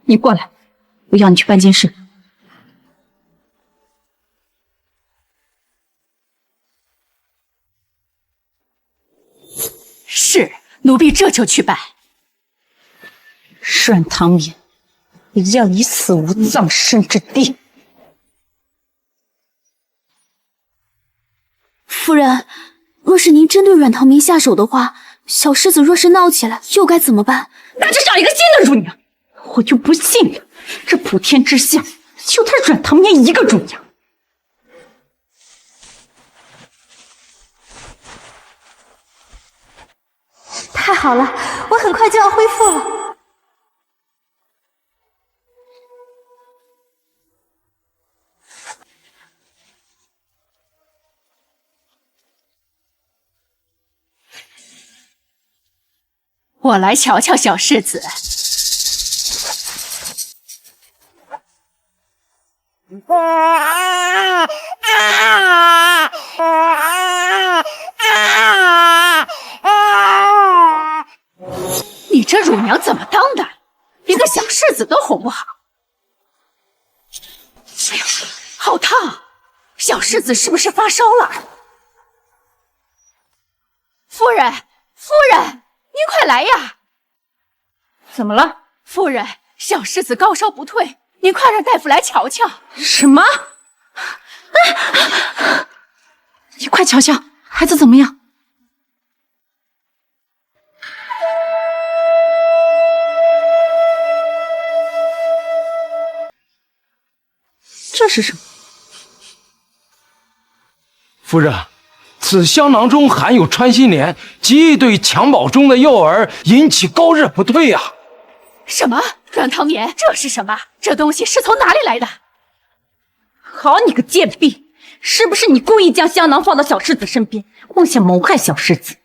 你过来，我要你去办件事。是，奴婢这就去办。阮唐眠，我要你死无葬身之地！夫人，若是您真对阮唐眠下手的话，小世子若是闹起来，又该怎么办？那就找一个新的乳娘。我就不信了，这普天之下就他阮唐眠一个乳娘。太好了，我很快就要恢复了。我来瞧瞧小世子。你这乳娘怎么当的？连个小世子都哄不好。哎呀，好烫！小世子是不是发烧了？夫人，夫人，您快来呀！怎么了？夫人，小世子高烧不退，您快让大夫来瞧瞧。什么？你快瞧瞧，孩子怎么样？这是什么？夫人，此香囊中含有穿心莲，极易对襁褓中的幼儿引起高热不退呀。什么软糖棉？这是什么？这东西是从哪里来的？好你个贱婢，是不是你故意将香囊放到小世子身边，妄想谋害小世子？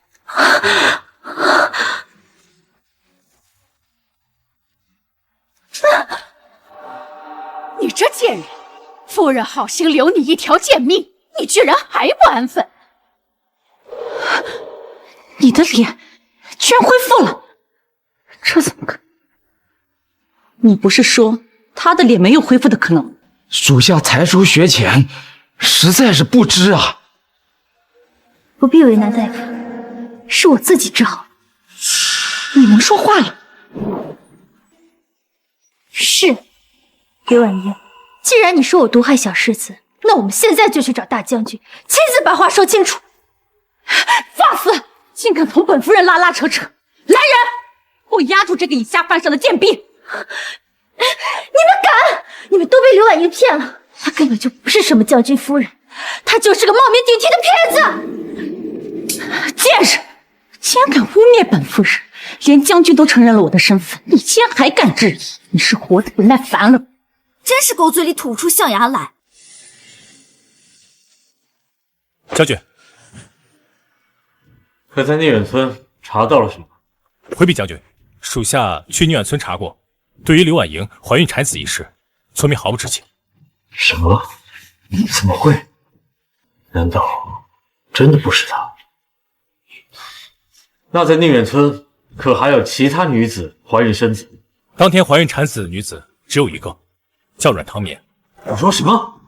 你这贱人！夫人好心留你一条贱命，你居然还不安分！你的脸居然恢复了，这怎么可能？你不是说他的脸没有恢复的可能？属下才疏学浅，实在是不知啊。不必为难大夫，是我自己治好。你能说话了？是，刘婉莹，既然你说我毒害小世子，那我们现在就去找大将军，亲自把话说清楚。放肆！竟敢同本夫人拉拉扯扯！来人，给我压住这个以下犯上的贱婢！你们敢！你们都被刘婉莹骗了，她根本就不是什么将军夫人，她就是个冒名顶替的骗子！贱人，竟然敢污蔑本夫人，连将军都承认了我的身份，你竟然还敢质疑？你是活得不耐烦了？真是狗嘴里吐出象牙来！将军，可在宁远村查到了什么？回禀将军，属下去宁远村查过，对于刘婉莹怀孕产子一事，村民毫不知情。什么？怎么会？难道真的不是她？那在宁远村可还有其他女子怀孕生子？当天怀孕产子的女子只有一个，叫阮唐棉。你说什么？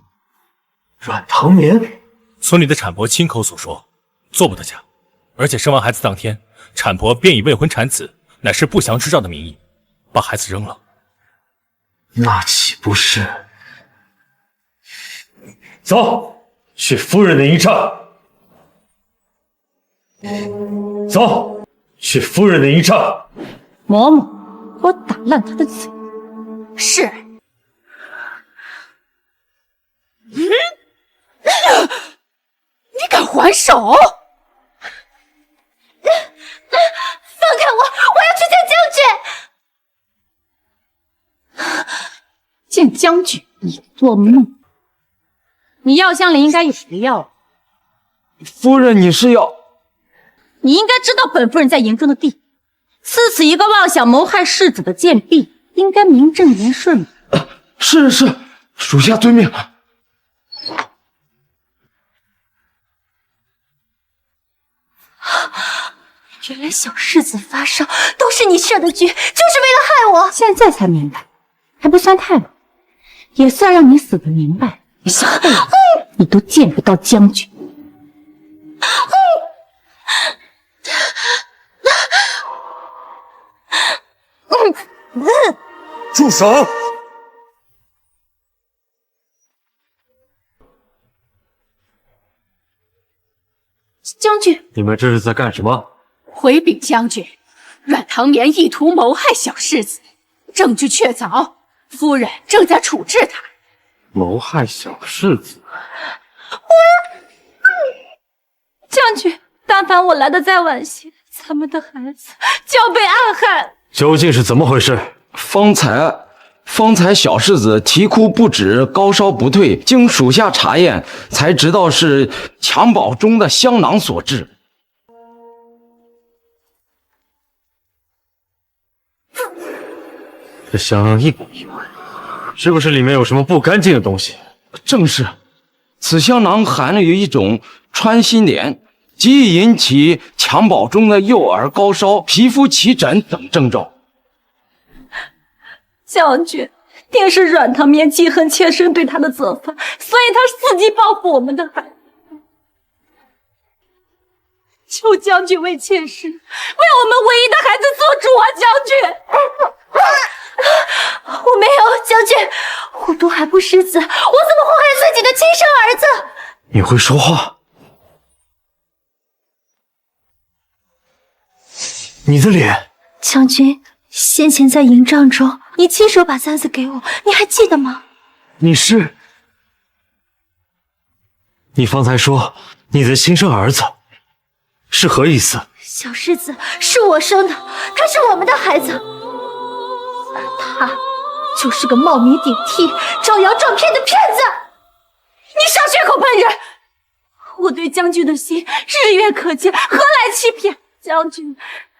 阮唐棉？村里的产婆亲口所说，做不得假。而且生完孩子当天，产婆便以未婚产子乃是不祥之兆的名义，把孩子扔了。那岂不是？走，去夫人的营帐。走，去夫人的营帐。嬷嬷，给我打烂他的嘴！是。你敢还手？放开我！我要去见将军！见将军？你做梦！你药箱里应该有个药。夫人，你是要……你应该知道本夫人在营中的地，赐此一个妄想谋害世子的贱婢，应该名正言顺。是，属下遵命。原来小世子发烧都是你设的局，就是为了害我。现在才明白，还不算太晚，也算让你死得明白。小辈子，你都见不到将军。住手！将军，你们这是在干什么？回禀将军，阮唐棉意图谋害小世子，证据确凿，夫人正在处置他。谋害小世子？将军，但凡我来的再晚些，咱们的孩子就要被暗害。究竟是怎么回事？方才小世子啼哭不止，高烧不退，经属下查验，才知道是襁褓中的香囊所致。这香一股异味，是不是里面有什么不干净的东西？正是，此香囊含了有一种穿心莲，极易引起襁褓中的幼儿高烧、皮肤起疹等症状。将军，定是软糖棉记恨妾身对他的责罚，所以他伺机报复我们的孩子。求将军为妾身，为我们唯一的孩子做主啊！将军，我没有，将军，我毒还不识字，我怎么祸害自己的亲生儿子？你会说话？你的脸，将军，先前在营帐中，你亲手把簪子给我，你还记得吗？你方才说你的亲生儿子，是何意思？小世子是我生的，他是我们的孩子，而他就是个冒名顶替、招摇撞骗的骗子！你少血口喷人！我对将军的心日月可见，何来欺骗？将军，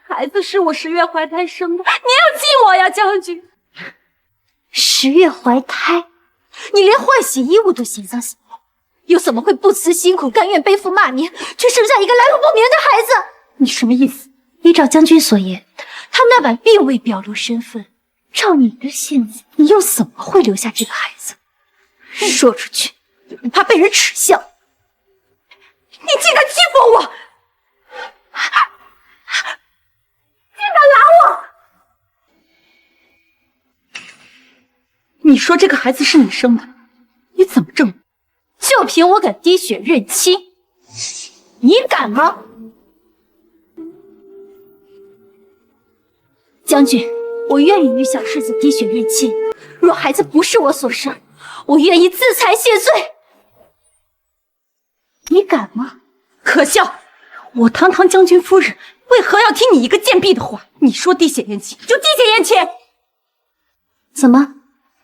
孩子是我10月怀胎生的，你要记我呀，将军！10月怀胎，你连换洗衣物都嫌脏嫌累，又怎么会不辞辛苦，甘愿背负骂名，却生下一个来路不明的孩子？你什么意思？依照将军所言，他那晚并未表露身份，照你的性子，你又怎么会留下这个孩子？说出去，不怕被人耻笑？你竟敢欺负我！竟敢拦我！你说这个孩子是你生的，你怎么证明？就凭我敢滴血认亲，你敢吗？将军，我愿意与小世子滴血认亲。若孩子不是我所生，我愿意自裁谢罪。你敢吗？可笑！我堂堂将军夫人，为何要听你一个贱婢的话？你说滴血验亲就滴血验亲。怎么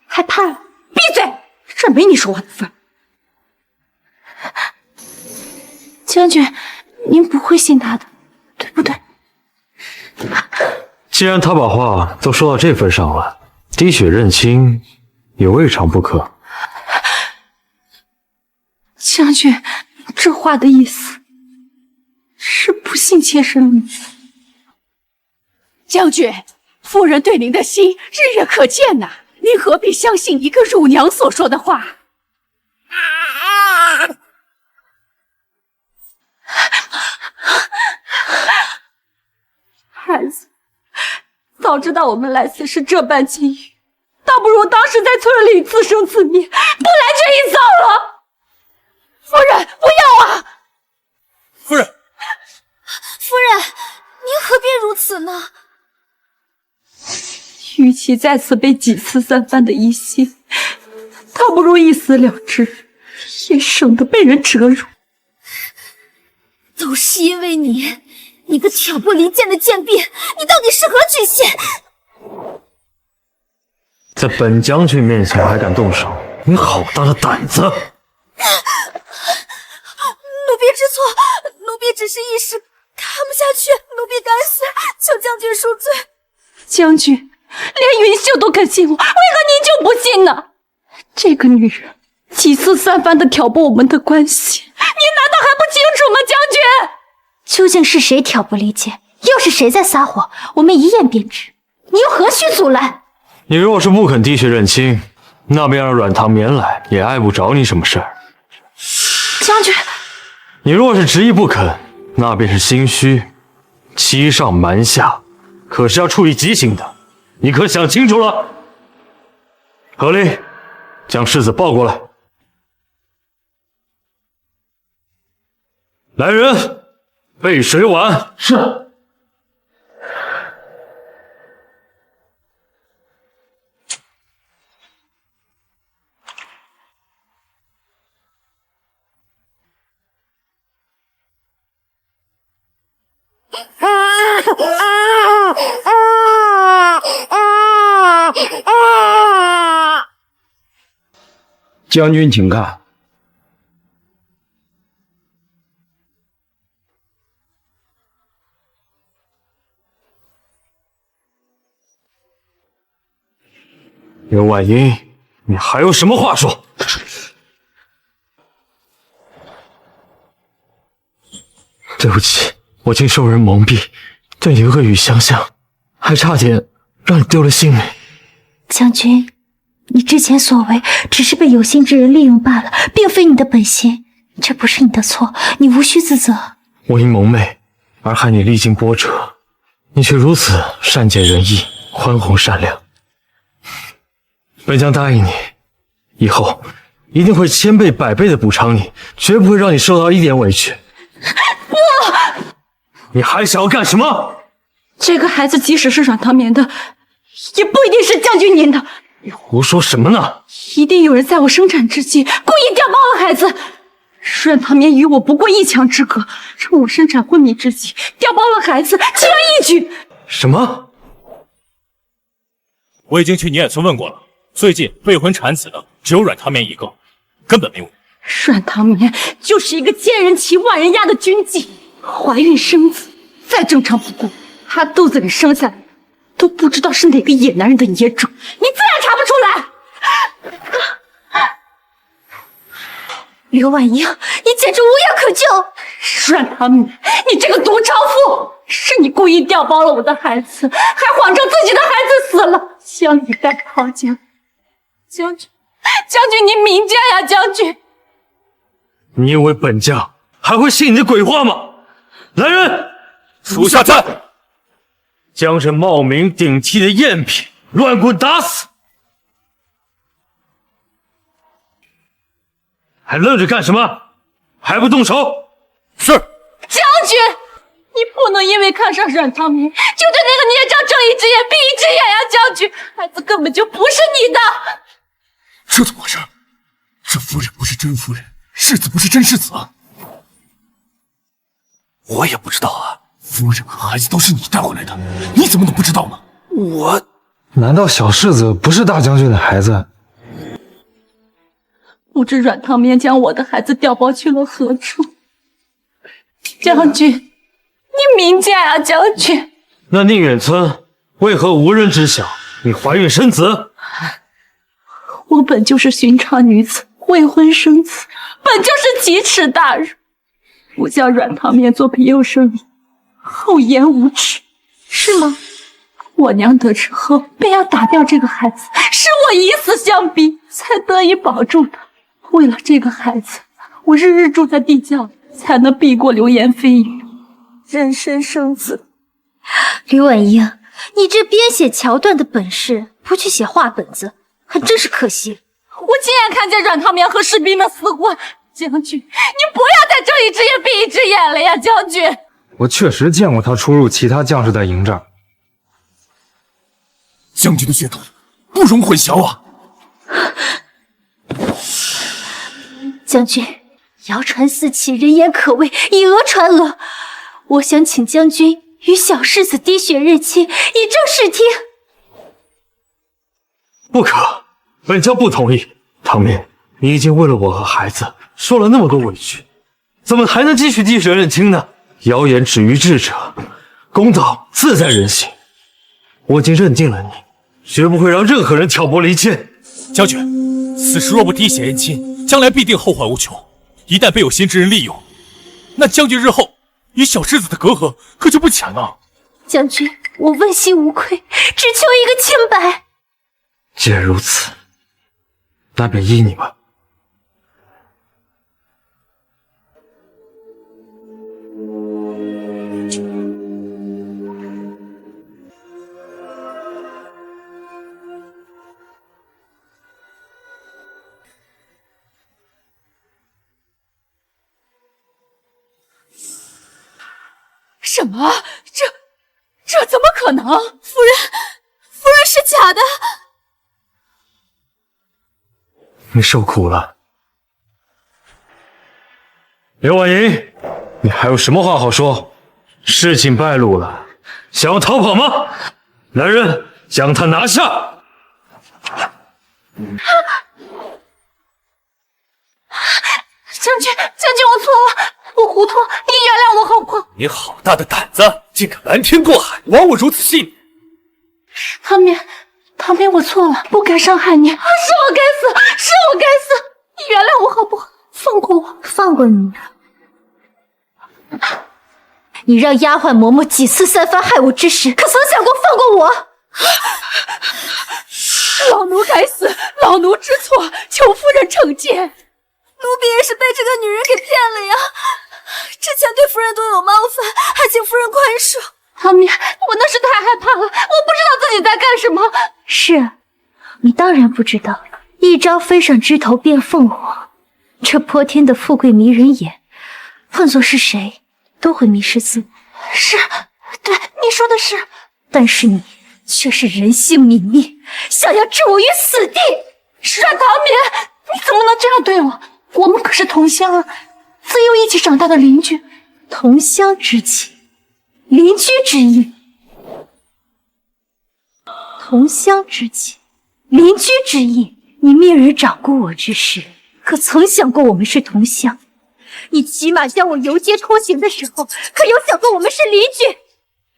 害怕了？闭嘴！这没你说话的份儿。将军，您不会信他的，对不对？既然他把话都说到这份上了，滴血认亲也未尝不可。将军，这话的意思是不信妾身了吗？将军，夫人对您的心日月可见呐，您何必相信一个乳娘所说的话？孩子，早知道我们来此是这般境遇，倒不如当时在村里自生自灭，不来这一遭了。夫人，不要啊！夫人，夫人，您何必如此呢？与其再次被几次三番的疑心，倒不如一死了之，也省得被人折辱。都是因为你个挑拨离间的贱婢，你到底是何居心？在本将军面前还敢动手，你好大的胆子！奴婢知错，奴婢只是一时看不下去，奴婢敢死，求将军恕罪。将军，连云秀都肯信我，为何您就不信呢？这个女人几次三番的挑拨我们的关系，您难道还不清楚吗？将军，究竟是谁挑拨离间，又是谁在撒谎？我们一眼便知，你又何须阻拦？你若是不肯滴血认亲，那便让软糖棉来，也碍不着你什么事儿。将军，你若是执意不肯，那便是心虚，欺上瞒下，可是要处以极刑的，你可想清楚了？何离，将世子抱过来。来人，备水碗。是。将军，请看。刘婉英，你还有什么话说？对不起，我竟受人蒙蔽，对你恶语相向，还差点让你丢了性命。将军，你之前所为只是被有心之人利用罢了，并非你的本心，这不是你的错，你无需自责。我因蒙昧而害你历经波折，你却如此善解人意、宽宏善良。本将答应你，以后一定会千倍百倍的补偿你，绝不会让你受到一点委屈。不，你还想要干什么？这个孩子即使是阮唐眠的，也不一定是将军您的。你胡说什么呢？一定有人在我生产之际故意调包了孩子。阮唐眠与我不过一墙之隔，趁我生产昏迷之际调包了孩子，轻而易举。什么？我已经去宁远村问过了，最近未婚产子的只有阮唐眠一个，根本没我。阮唐眠就是一个千人骑万人压的军妓，怀孕生子再正常不过，她肚子里生下来都不知道是哪个野男人的野种，你自然查不出来。刘婉英，你简直无药可救！阮唐眠，你这个毒娼妇，是你故意调包了我的孩子，还谎称自己的孩子死了，将你带逃家。将军，您明鉴呀，将军！你以为本将还会信你的鬼话吗？来人，属下在。将这冒名顶替的赝品乱棍打死！还愣着干什么？还不动手！是。将军，你不能因为看上阮唐眠，就对那个孽障睁一只眼闭一只眼呀！将军，孩子根本就不是你的。这怎么回事？这夫人不是真夫人，世子不是真世子。我也不知道啊。夫人和孩子都是你带回来的，你怎么能不知道呢？我……难道小世子不是大将军的孩子？不知阮唐眠将我的孩子调包去了何处？将军，你明鉴啊，将军！那宁远村为何无人知晓你怀孕生子？我本就是寻常女子，未婚生子，本就是奇耻大辱。我将阮唐眠做陪幼生，厚颜无耻，是吗？我娘得知后便要打掉这个孩子，是我以死相逼，才得以保住他。为了这个孩子，我日日住在地窖里，才能避过流言蜚语，人身生子。刘婉英，你这编写桥段的本事，不去写话本子，还真是可惜。我亲眼看见阮唐眠和士兵们厮混，将军，你不要再睁一只眼闭一只眼了呀，将军！我确实见过他出入其他将士的营帐。将军的血统不容混淆啊！将军，谣传四起，人言可畏，以讹传讹。我想请将军与小世子滴血认亲，以正视听。不可，本将不同意。唐眠，你已经为了我和孩子受了那么多委屈，怎么还能继续滴血认亲呢？谣言止于智者，公道自在人心。我已经认定了你，绝不会让任何人挑拨离间。将军，此时若不滴血认亲，将来必定后患无穷。一旦被有心之人利用，那将军日后与小世子的隔阂可就不浅了。将军，我问心无愧，只求一个清白。既然如此，那便依你吧。什么？这怎么可能？夫人是假的。你受苦了，刘婉莹，你还有什么话好说？事情败露了，想要逃跑吗？来人，将他拿下！将军，我错了，我糊涂，你原谅我好不好？你好大的胆子，竟敢瞒天过海，枉我如此信你！唐唐明，我错了，不该伤害你。是我该死，是我该死，你原谅我好不好？放过我，放过你。你让丫鬟嬷嬷几次三番害我之时，可曾想过放过我？老奴该死，老奴知错，求夫人惩戒。奴婢也是被这个女人给骗了呀！之前对夫人都有冒犯，还请夫人宽恕。唐明，我那是太害怕了，我不知道自己在干什么。是，你当然不知道，一朝飞上枝头变凤凰，这泼天的富贵迷人眼，换作是谁都会迷失自我。是，对，你说的是。但是你却是人性泯灭，想要置我于死地。阮唐明，你怎么能这样对我？我们可是同乡啊，自幼一起长大的邻居。同乡之情，邻居之义。同乡之情，邻居之义。你面人掌过我之时，可曾想过我们是同乡？你骑马将我游街拖行的时候，可有想过我们是邻居？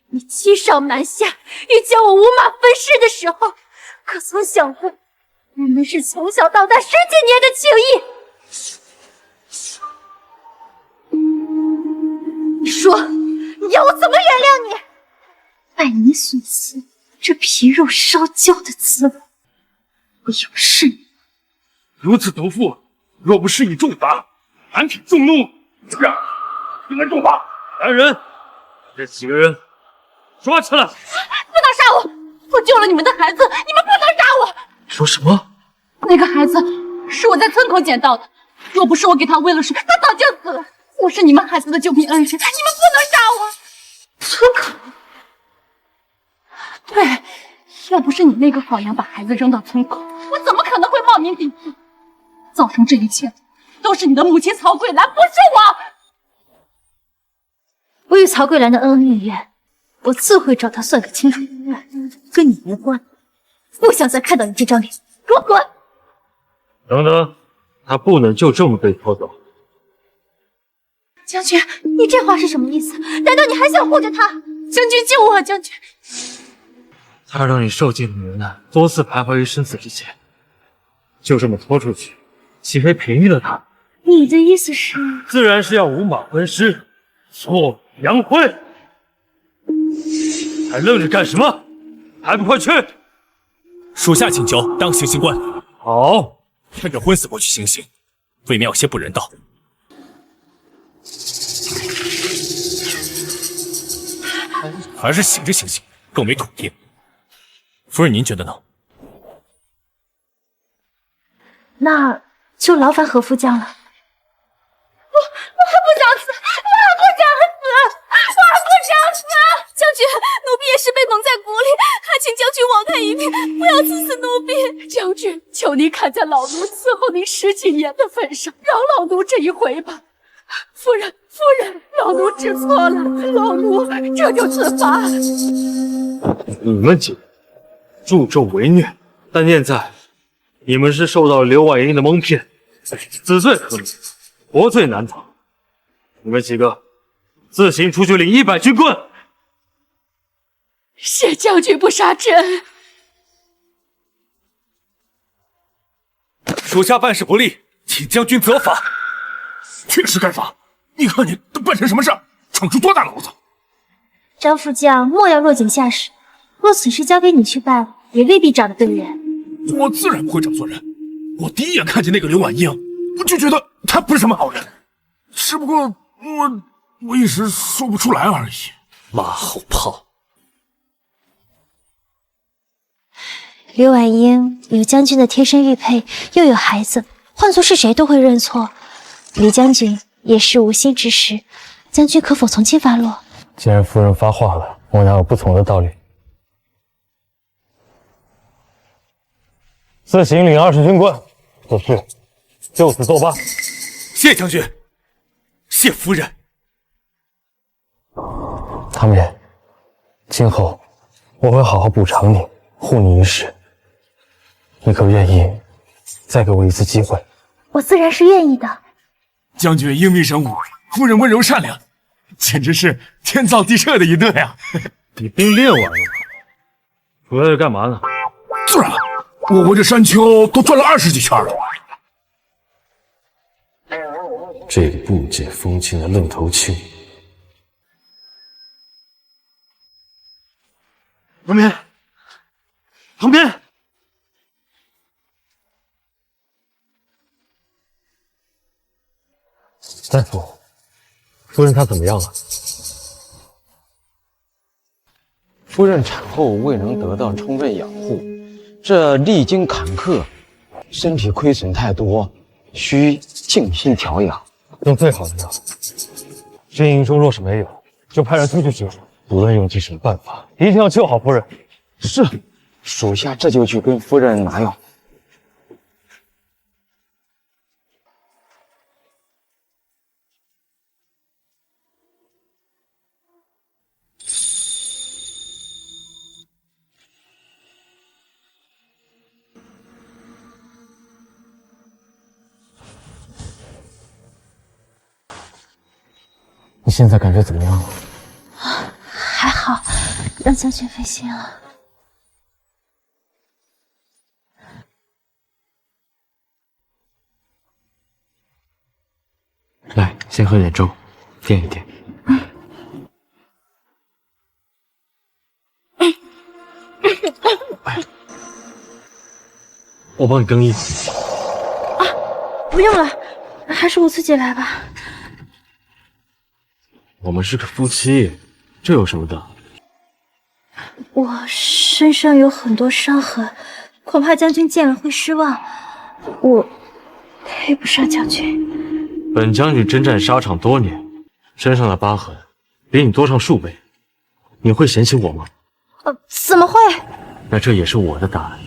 你欺上瞒下，欲将我五马分尸的时候，可曾想过我们是从小到大10几年的情谊？你说，你要我怎么原谅你？拜你所赐，这皮肉烧焦的滋味，我有是你。如此毒妇，若不施以重罚，俺体众怒，是应该重罚。来人，这几个人抓起来！不能杀我！我救了你们的孩子，你们不能杀我！说什么？那个孩子是我在村口捡到的，若不是我给他喂了水，他早就死了。我是你们孩子的救命恩人，你们不能杀我！村口？对，要不是你那个好羊把孩子扔到村口，我怎么可能会冒名顶替？造成这一切都是你的母亲曹桂兰，不是我。我与曹桂兰的恩恩怨怨，我自会找他算个清楚明白，跟你无关。不想再看到你这张脸，给我滚！等等，他不能就这么被拖走。将军，你这话是什么意思？难道你还想护着他？将军救我！将军，他让你受尽磨难，多次徘徊于生死之间，就这么拖出去，岂非便宜了他？你的意思是？自然是要五马分尸，挫杨辉。还愣着干什么？还不快去！属下请求当行刑官。好，趁着昏死过去行刑，未免有些不人道。还是醒着行刑更为妥帖。夫人，您觉得呢？那就劳烦何夫将了。我还不想死，我还不想死，我还不想死！将军，奴婢也是被蒙在鼓里，还请将军网开一面，不要刺死奴婢。将军，求你看在老奴伺候您10几年的份上，饶老奴这一回吧。夫人，老奴知错了，老奴这就自罚。你们几个助纣为虐，但念在你们是受到了刘婉英的蒙骗，死罪可免，活罪难逃。你们几个自行出去领100军棍。是将军不杀之恩。属下办事不力，请将军责罚。确实该罚！你看你都办成什么事，闯出多大娄子！张副将莫要落井下石，若此事交给你去办，也未必找得对人。我自然不会找错人。我第一眼看见那个刘婉英，我就觉得她不是什么好人，只不过我一时说不出来而已。马后炮！刘婉英有将军的贴身玉佩，又有孩子，换作是谁都会认错。李将军也是无心之失，将军可否从轻发落？既然夫人发话了，我哪有不从的道理？自行领20军棍，此事就此作罢。谢将军，谢夫人。唐敏，今后我会好好补偿你，护你一世。你可愿意再给我一次机会？我自然是愿意的。将军英明神武，夫人温柔善良，简直是天造地设的一对啊！你兵练完了吗？回来干嘛呢？自然，我围着山丘都转了20几圈了。这个不解风情的愣头青！旁边，旁边！大夫，夫人她怎么样了？夫人产后未能得到充分养护，这历经坎坷，身体亏损太多，需静心调养。用最好的药。军营中若是没有，就派人出去救。无论用尽什么办法，一定要救好夫人。是，属下这就去跟夫人拿药。你现在感觉怎么样了？还好，让将军费心了。来，先喝点粥，垫一垫。我帮你更衣。不用了，还是我自己来吧。我们是个夫妻，这有什么的？我身上有很多伤痕，恐怕将军见了会失望。我配不上将军。本将军征战沙场多年，身上的疤痕比你多上数倍，你会嫌弃我吗？怎么会？那这也是我的答案。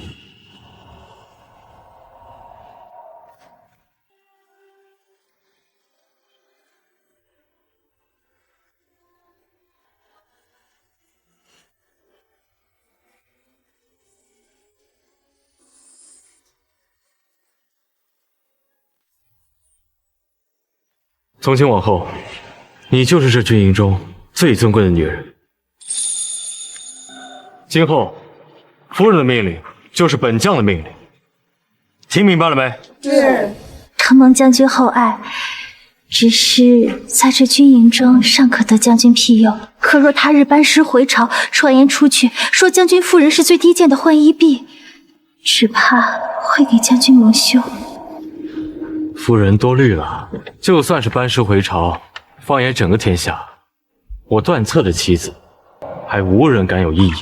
从今往后，你就是这军营中最尊贵的女人。今后，夫人的命令就是本将的命令，听明白了没？是。承蒙将军厚爱，只是在这军营中尚可得将军庇佑。可若他日班师回朝，传言出去，说将军夫人是最低贱的浣衣婢，只怕会给将军蒙羞。夫人多虑了，就算是班师回朝，放眼整个天下，我段策的妻子，还无人敢有异议。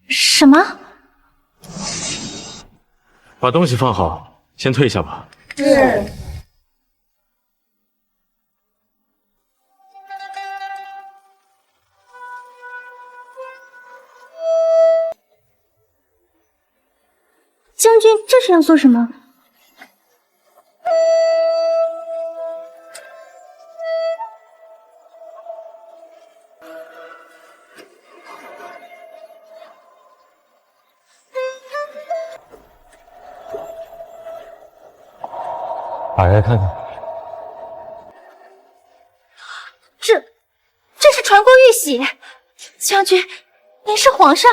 什么？把东西放好，先退下吧。是。将军这是要做什么？打开看看。这是传国玉玺，将军，您是皇上。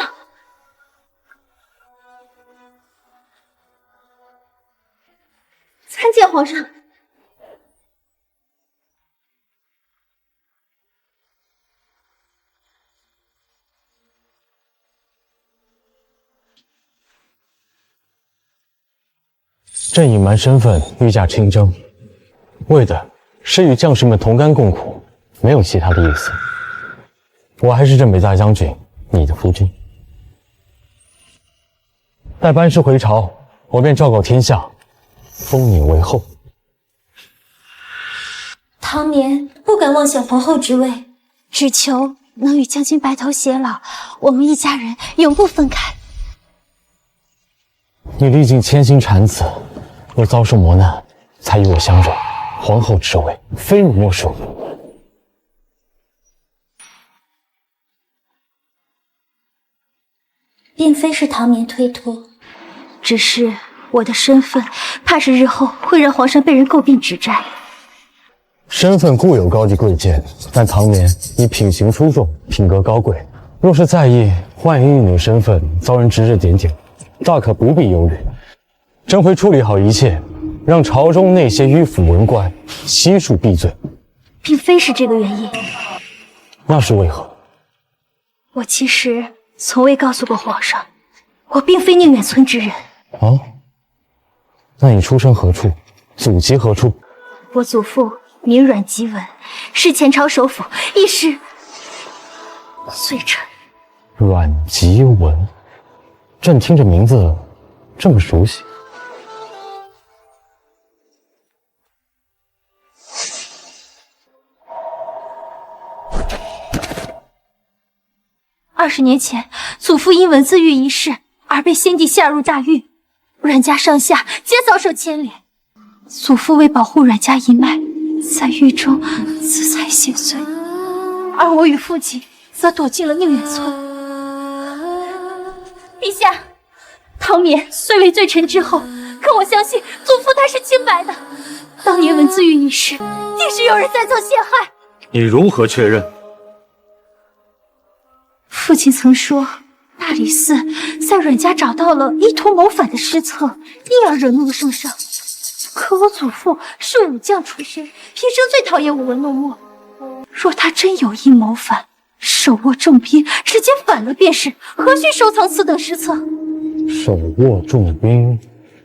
参见皇上。朕隐瞒身份，御驾亲征，为的是与将士们同甘共苦，没有其他的意思。我还是镇北大将军，你的夫君。待班师回朝，我便昭告天下，封你为后。唐绵不敢妄想皇后之位，只求能与将军白头偕老，我们一家人永不分开。你历尽千辛产子，又遭受磨难，才与我相认。皇后之位，非你莫属。并非是唐绵推脱，只是我的身份，怕是日后会让皇上被人诟病指摘。身份固有高低贵贱，但唐绵以品行出众，品格高贵。若是在意浣衣玉女身份遭人指指点点，大可不必忧虑。朕会处理好一切，让朝中那些迂腐文官悉数闭嘴。并非是这个原因。那是为何？我其实从未告诉过皇上，我并非宁远村之人。哦，那你出身何处？祖籍何处？我祖父名阮吉文，是前朝首辅，亦是罪臣。阮吉文，朕听着名字这么熟悉。20年前，祖父因文字狱一事而被先帝下入大狱，阮家上下皆遭受牵连。祖父为保护阮家一脉，在狱中自裁谢罪，而我与父亲则躲进了宁远村。陛下，唐冕虽为罪臣之后，可我相信祖父他是清白的。当年文字狱一事，定是有人在做陷害。你如何确认？父亲曾说，大理寺在阮家找到了意图谋反的失策，因而惹怒了圣上。可我祖父是武将出身，平生最讨厌舞文弄墨。若他真有意谋反，手握重兵，直接反了便是，何须收藏此等失策？手握重兵，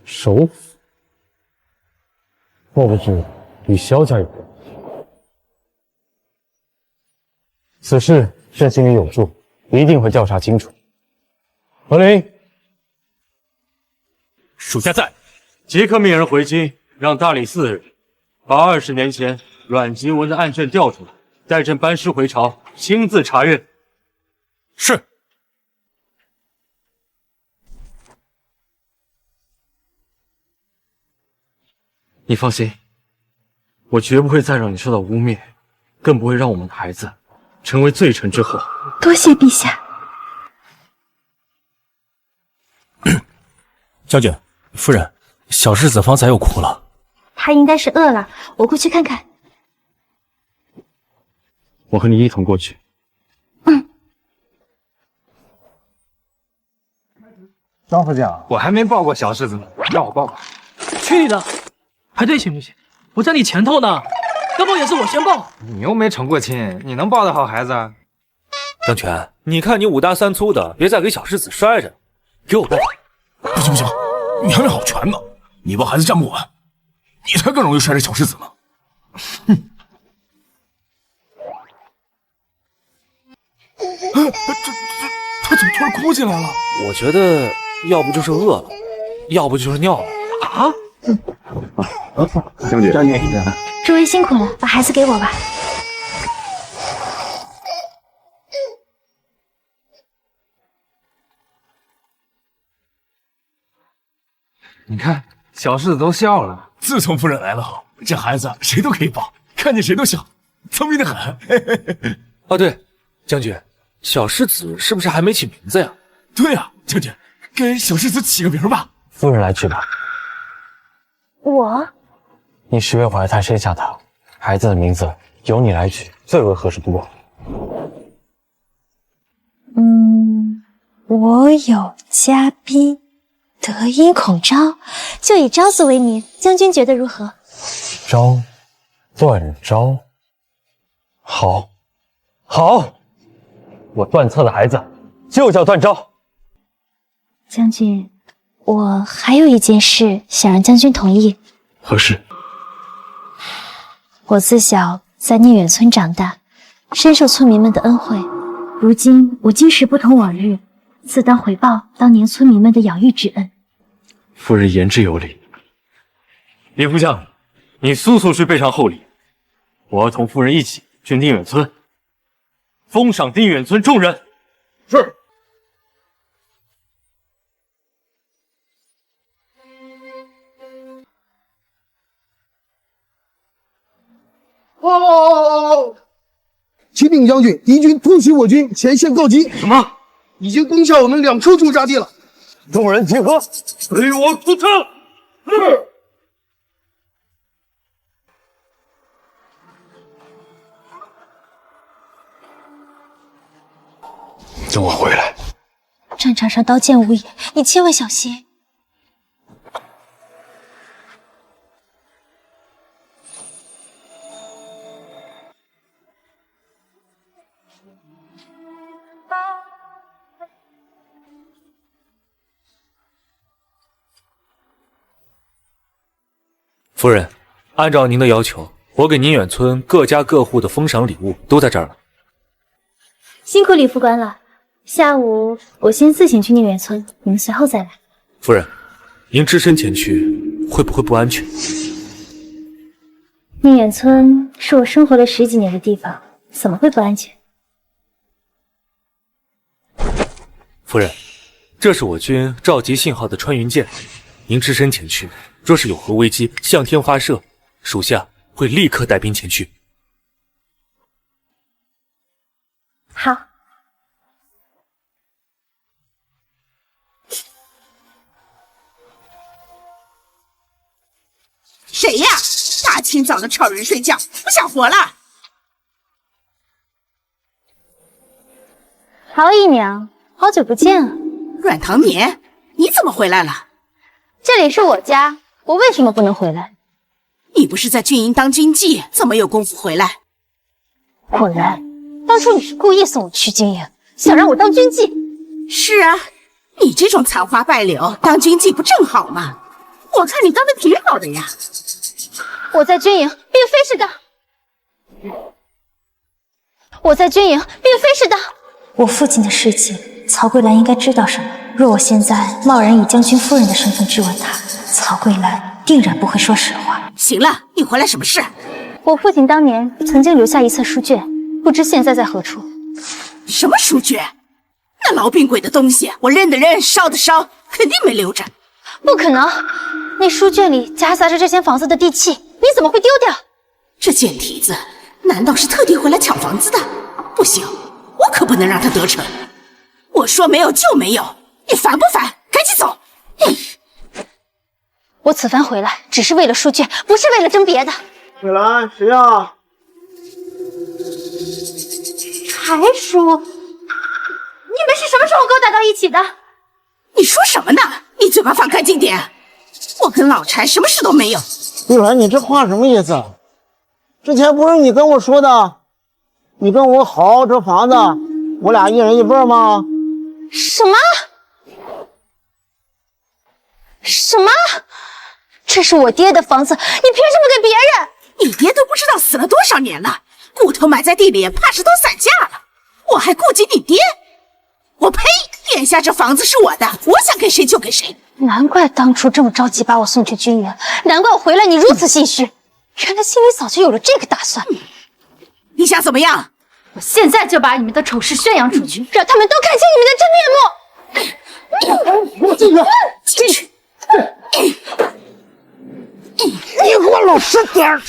首辅，莫不是与萧家有关？此事朕心里有数，一定会调查清楚。何林，属下在。即刻命人回京，让大理寺的人把20年前阮吉文的案卷调出来，待朕班师回朝，亲自查阅。是。你放心，我绝不会再让你受到污蔑，更不会让我们的孩子成为罪臣之祸。多谢陛下。将军，夫人，小世子方才又哭了。他应该是饿了，我过去看看。我和你一同过去。张副将，我还没抱过小世子呢，让我抱抱。去你的！排队行不行？我在你前头呢，要抱也是我先抱。你又没成过亲，你能抱得好孩子？张全，你看你5大3粗的，别再给小世子摔着，给我抱。不行不行，你还没好拳呢，你抱孩子站不稳，你才更容易摔着小世子呢。哼！他怎么突然哭起来了？我觉得要不就是饿了，要不就是尿了。啊？将军，诸位辛苦了，把孩子给我吧。你看，小世子都笑了。自从夫人来了后，这孩子谁都可以抱，看见谁都笑，聪明的很。啊，对，将军，小世子是不是还没起名字呀？对呀，将军，给小世子起个名吧。夫人来取吧。我？你10月怀胎生下他，孩子的名字由你来取，最为合适不过。我有嘉宾，德音孔昭，就以昭字为名，将军觉得如何？昭，段昭，好，好，我段策的孩子就叫段昭。将军，我还有一件事想让将军同意。何事？我自小在宁远村长大，深受村民们的恩惠。如今我今时不同往日，自当回报当年村民们的养育之恩。夫人言之有理。李副将，你速速去备上厚礼，我要同夫人一起去宁远村，封赏宁远村众人。是。启禀将军，敌军突袭我军前线告急。什么？已经攻下我们2处驻扎地了。众人集合，随我出城。是。等我回来。将军。场上刀剑无眼，你千万小心。夫人，按照您的要求，我给宁远村各家各户的封赏礼物都在这儿了。辛苦李副官了。下午我先自行去宁远村，你们随后再来。夫人，您只身前去会不会不安全？宁远村是我生活了10几年的地方，怎么会不安全？夫人，这是我军召集信号的穿云箭，您只身前去，若是有何危机，向天发射，属下会立刻带兵前去。好。谁呀？大清早的吵人睡觉，不想活了？陶姨娘，好久不见啊！阮唐年，你怎么回来了？这里是我家，我为什么不能回来？你不是在军营当军妓，怎么有功夫回来？果然，当初你是故意送我去军营，想让我当军妓。是啊，你这种残花败柳，当军妓不正好吗？我看你当的挺好的呀。我在军营并非是当，我父亲的事情，曹桂兰应该知道什么。若我现在贸然以将军夫人的身份质问她，曹桂兰定然不会说实话。行了，你回来什么事？我父亲当年曾经留下一册书卷，不知现在在何处。什么书卷？那老病鬼的东西，我认的认，烧的烧，肯定没留着。不可能，那书卷里夹杂着这间房子的地契，你怎么会丢掉？这贱蹄子，难道是特地回来抢房子的？不行，我可不能让他得逞。我说没有就没有，你烦不烦？赶紧走！我此番回来只是为了书卷，不是为了争别的。桂兰，谁呀？柴叔，你们是什么时候勾搭到一起的？你说什么呢？你嘴巴放干净点！我跟老柴什么事都没有。桂兰，你这话什么意思？之前不是你跟我说的，你跟我好这房子，我俩一人一半吗？什么？什么？这是我爹的房子，你凭什么给别人？你爹都不知道死了多少年了，骨头埋在地里，怕是都散架了。我还顾及你爹？我呸！眼下这房子是我的，我想给谁就给谁。难怪当初这么着急把我送去军营，难怪我回来你如此心虚，原来心里早就有了这个打算。你想怎么样？我现在就把你们的丑事宣扬出去，让他们都看清你们的真面目。我进去，进去。你给我老实点儿！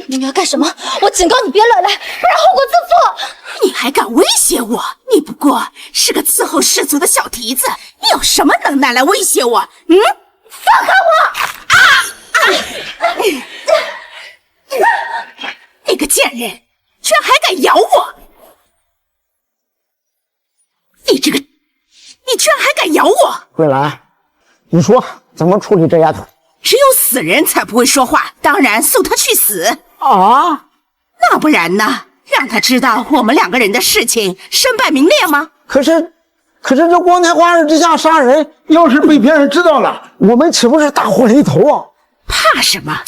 你们要干什么？我警告你别乱来，不然后果自负。你还敢威胁我？你不过是个伺候氏族的小蹄子，你有什么能耐来威胁我？嗯，放开我！你个贱人，居然还敢咬我！你居然还敢咬我！桂兰，你说怎么处理这丫头？只有死人才不会说话，当然送她去死啊！那不然呢？让她知道我们两个人的事情身败名裂吗？可是这光天化日之下杀人，要是被别人知道了，我们岂不是大祸临头啊？怕什么？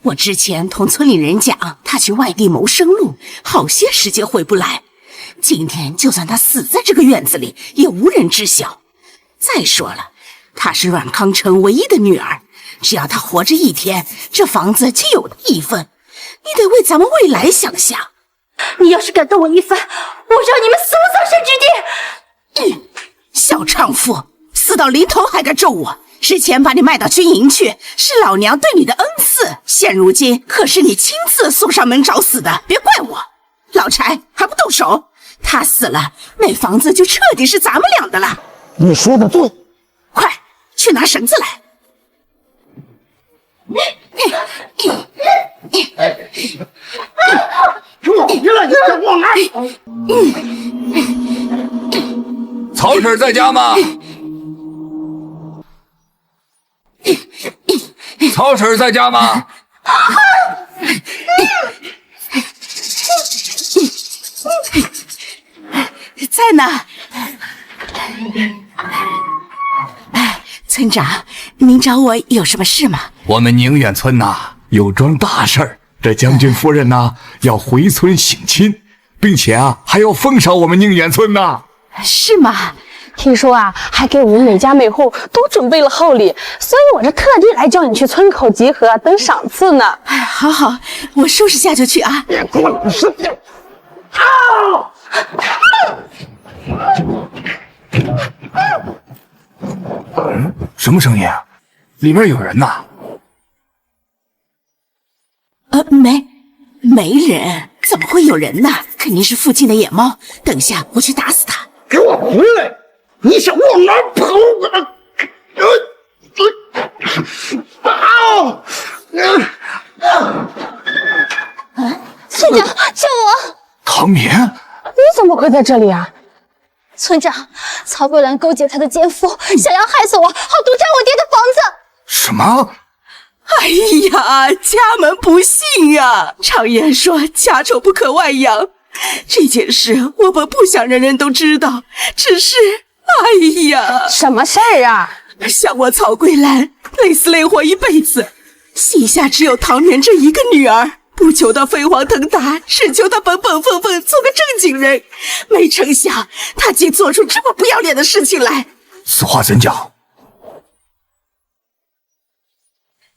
我之前同村里人讲，他去外地谋生路，好些时间回不来。今天就算他死在这个院子里，也无人知晓。再说了，她是阮康成唯一的女儿，只要她活着一天，这房子就有了一分。你得为咱们未来想想。你要是敢动我一番，我让你们死无葬身之地！小娼妇，死到临头还敢咒我！之前把你卖到军营去，是老娘对你的恩赐，现如今可是你亲自送上门找死的，别怪我。老柴还不动手？他死了，那房子就彻底是咱们俩的了。你说的对，快去拿绳子来。给我别了，你给我来！曹曹婶在家吗？曹婶在家吗？在呢。村长，您找我有什么事吗？我们宁远村有桩大事儿，这将军夫人要回村省亲，并且还要封赏我们宁远村是吗？听说还给我们每家每户都准备了厚礼，所以我这特地来叫你去村口集合等赏赐呢。好好，我收拾下就去啊。别过来使劲！什么声音啊？里面有人呐？没人，怎么会有人呢？肯定是附近的野猫。等一下，我去打死它！给我回来！你想往哪儿跑？村长，救我！唐眠，你怎么会在这里啊？村长，曹桂兰勾结他的奸夫，想要害死我，好独占我爹的房子。什么？哎呀，家门不幸啊！常言说家丑不可外扬，这件事我们不想人人都知道，只是，哎呀，什么事儿啊？像我曹桂兰累死累活一辈子，膝下只有唐眠这一个女儿，不求她飞黄腾达，只求她本本分分做个正经人，没成想她竟做出这么不要脸的事情来。此话怎讲？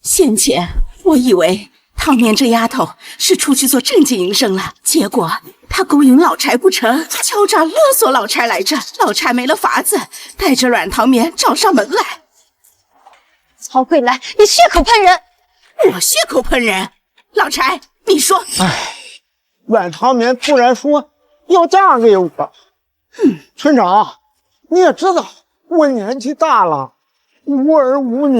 先前我以为唐眠这丫头是出去做正经营生了，结果她勾引老柴不成，敲诈勒索老柴来着。老柴没了法子，带着阮唐眠找上门来。曹桂兰，你血口喷人！我血口喷人？老柴，你说。阮唐眠突然说要嫁给我。村长，你也知道我年纪大了，无儿无女，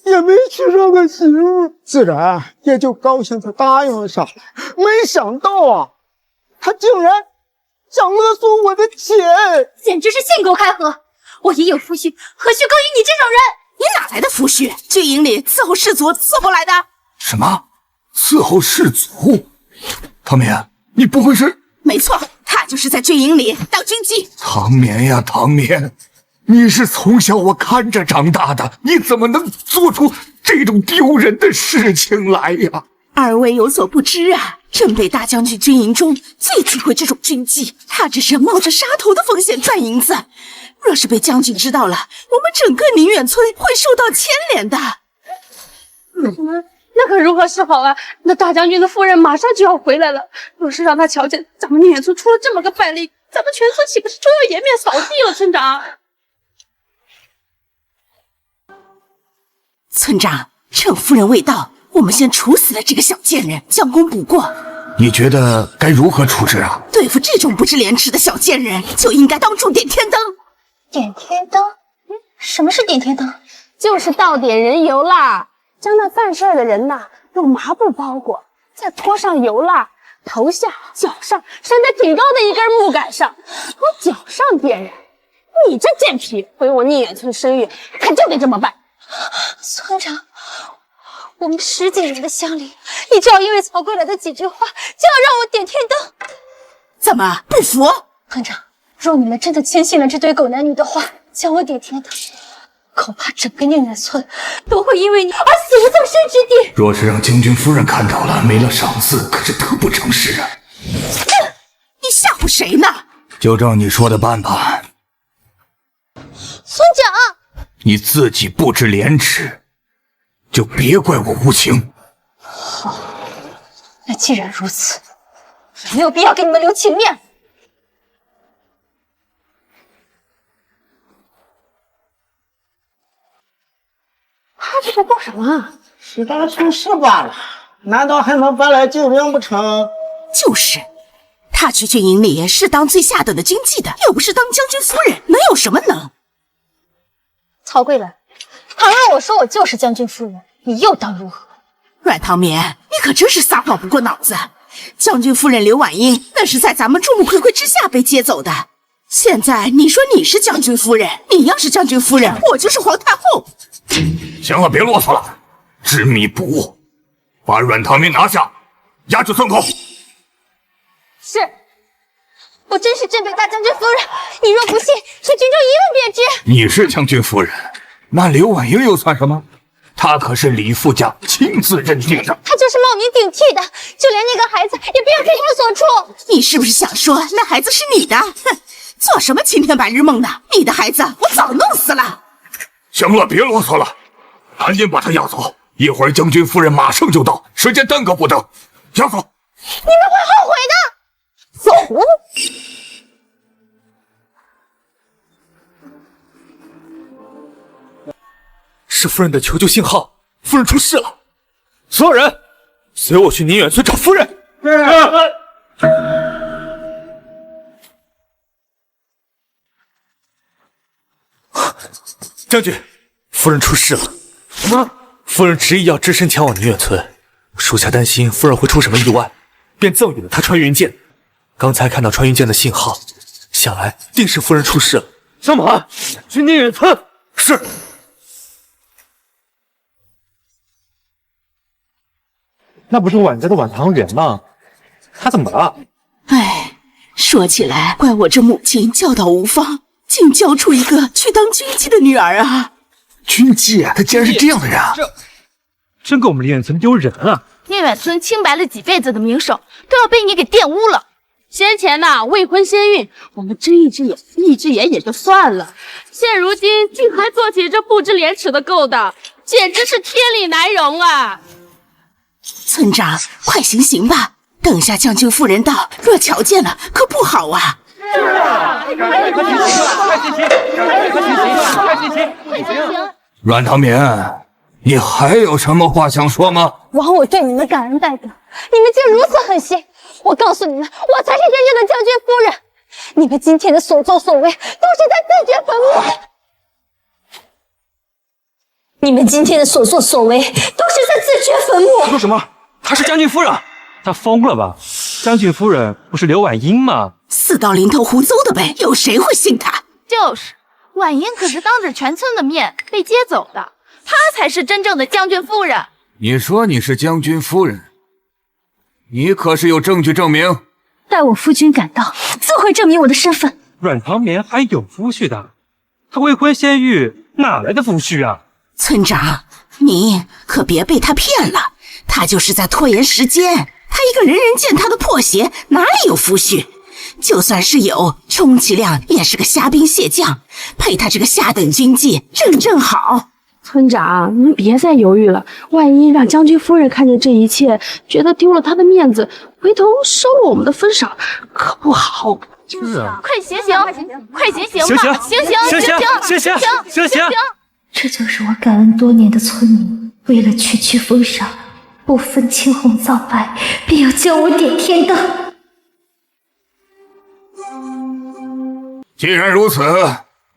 也没娶上个媳妇，自然也就高兴地答应了下来。没想到他竟然想勒索我的钱，简直是信口开河！我也有夫婿，何须勾引你这种人？你哪来的夫婿？军营里伺候士卒伺候来的？什么？伺候士卒？唐眠，你不会是……没错，他就是在军营里当军机。唐眠呀，唐眠，你是从小我看着长大的，你怎么能做出这种丢人的事情来呀？二位有所不知啊，镇北大将军军营中最忌讳这种军机，他只是冒着杀头的风险赚银子。若是被将军知道了，我们整个宁远村会受到牵连的。那可如何是好啊？那大将军的夫人马上就要回来了，若是让他瞧见咱们宁远村出了这么个败类，咱们全村岂不是就要颜面扫地了？村长，村长，趁夫人未到，我们先处死了这个小贱人，将功补过。你觉得该如何处置啊？对付这种不知廉耻的小贱人，就应该当众点天灯。点天灯？什么是点天灯？就是倒点人油啦，将那犯事的人用麻布包裹，再泼上油蜡，头下、脚上拴在挺高的一根木杆上，从脚上点燃。你这贱皮，回我宁远村生育，可就得这么办。村长，我们10几年的乡里，你就要因为曹桂兰的几句话，就要让我点天灯？怎么不服？村长，若你们真的轻信了这对狗男女的话，叫我点天灯，恐怕整个宁远村都会因为你而死无葬身之地。若是让将军夫人看到了，没了赏赐，可是得不偿失啊！你吓唬谁呢？就照你说的办吧。村长，你自己不知廉耻，就别怪我无情。好，那既然如此，没有必要给你们留情面。他这是干什么？是大出事罢了，难道还能搬来救兵不成？就是，他去军营里是当最下等的军妓的，又不是当将军夫人，能有什么能？曹桂兰，倘若我说我就是将军夫人，你又当如何？阮唐眠，你可真是撒谎不过脑子！将军夫人刘婉英那是在咱们众目睽睽之下被接走的，现在你说你是将军夫人，你要是将军夫人，我就是皇太后。行了，别啰嗦了，执迷不悟，把阮唐明拿下，押至村口。是，我真是镇北大将军夫人，你若不信，去军中一问便知。你是将军夫人，那刘婉英又算什么？她可是李副将亲自认定的，她就是冒名顶替的，就连那个孩子也不要非她所处。你是不是想说那孩子是你的？哼，做什么青天白日梦呢？你的孩子我早弄死了。行了，别啰嗦了，赶紧把他押走，一会儿将军夫人马上就到，时间耽搁不得。押走！你们会后悔的。走。是夫人的求救信号，夫人出事了！所有人，随我去宁远村找夫人。将军，夫人出事了。什么？夫人执意要只身前往宁远村，属下担心夫人会出什么意外，便赠予了她穿云箭。刚才看到穿云箭的信号，想来定是夫人出事了。小马，去宁远村。是。那不是婉家的婉唐远吗？他怎么了？哎，说起来，怪我这母亲教导无方，竟教出一个去当军妓的女儿啊！军妓啊，他竟然是这样的人啊！真给我们宁远村丢人啊！宁远村清白了几辈子的名声，都要被你给玷污了。先前呐，未婚先孕，我们睁一只眼闭一只眼也就算了，现如今竟还做起这不知廉耻的勾当，简直是天理难容啊！村长，快行刑吧！等下将军夫人到，若瞧见了，可不好啊！是啊，快行！阮唐明，你还有什么话想说吗？枉我对你们感恩戴德，你们竟如此狠心！我告诉你们，我才是真正的将军夫人！你们今天的所作所为，都是在自掘坟墓！你们今天的所作所为，都是在自掘坟墓！说什么？她是将军夫人？她疯了吧？将军夫人不是刘婉英吗？死到临头胡诌的呗，有谁会信她？就是，婉英可是当着全村的面被接走的，她才是真正的将军夫人。你说你是将军夫人，你可是有证据证明？待我夫君赶到，自会证明我的身份。阮唐眠还有夫婿的，他未婚先孕，哪来的夫婿啊？村长，你可别被他骗了，他就是在拖延时间。他一个人人践踏的破鞋，哪里有夫婿？就算是有，充其量也是个虾兵蟹将，配他这个下等军妓正好。村长，您别再犹豫了，万一让将军夫人看见这一切，觉得丢了她的面子，回头收了我们的封赏，可不好。就是啊，快行刑，快行刑吧！行！这就是我感恩多年的村民，为了区区封赏，不分青红皂白，便要将我点天灯。既然如此，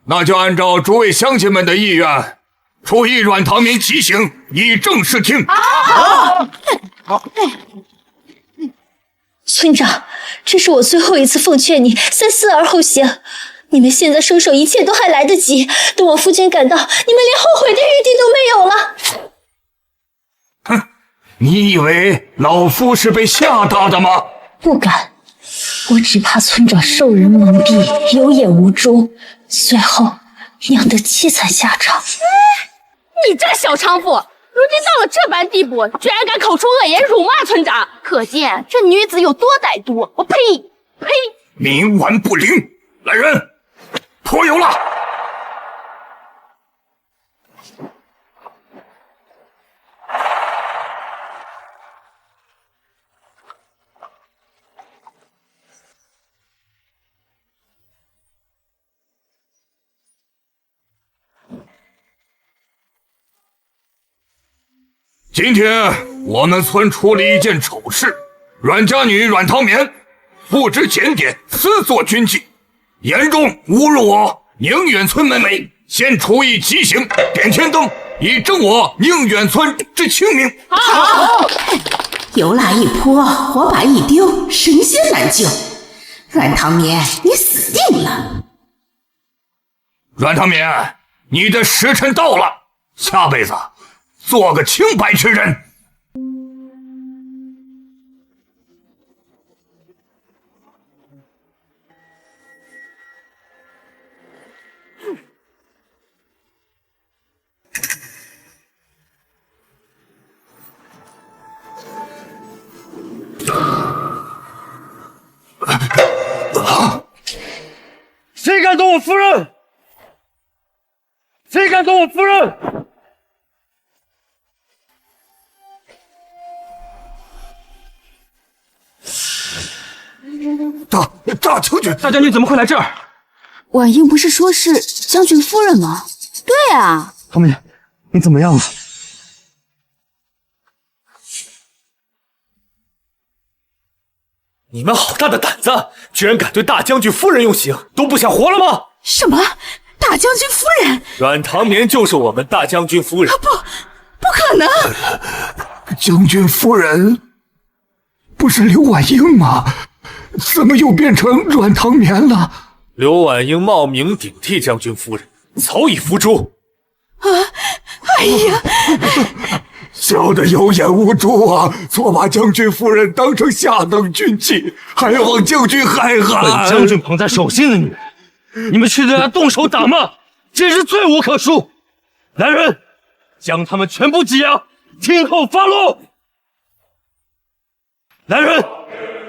那就按照诸位乡亲们的意愿，处以阮唐明极刑，以正视听。好。村长，这是我最后一次奉劝你三思而后行。你们现在收手一切都还来得及，等我夫君赶到，你们连后悔的余地都没有了。哼，你以为老夫是被吓大的吗？不敢，我只怕村长受人蒙蔽，有眼无珠，随后酿得凄惨下场。你这个小娼妇，如今到了这般地步，居然敢口出恶言辱骂村长，可见这女子有多歹毒！我呸！冥顽不灵！来人，泼油了！今天我们村出了一件丑事，阮家女阮唐眠不知检点，私作军纪，严重侮辱我宁远村门楣，现处以极刑，点天灯，以正我宁远村之清明。好，油蜡一泼，火把一丢，神仙难救。阮唐眠，你死定了！阮唐敏，你的时辰到了，下辈子做个清白之人。谁敢动我夫人？谁敢动我夫人？大将军，大将军怎么会来这儿？婉英不是说是将军夫人吗？对啊。唐敏，你怎么样了？你们好大的胆子，居然敢对大将军夫人用刑，都不想活了吗？什么？大将军夫人？阮唐眠就是我们大将军夫人。不可能！将军夫人不是刘婉英吗？怎么又变成阮唐眠了？刘婉英冒名顶替将军夫人，早已伏诛。哎呀！小的有眼无珠啊，错把将军夫人当成下等军器，还要往将军害害。本将军捧在手心的女人，你们却对她动手打骂，简直罪无可恕！来人，将他们全部羁押，听候发落！来人，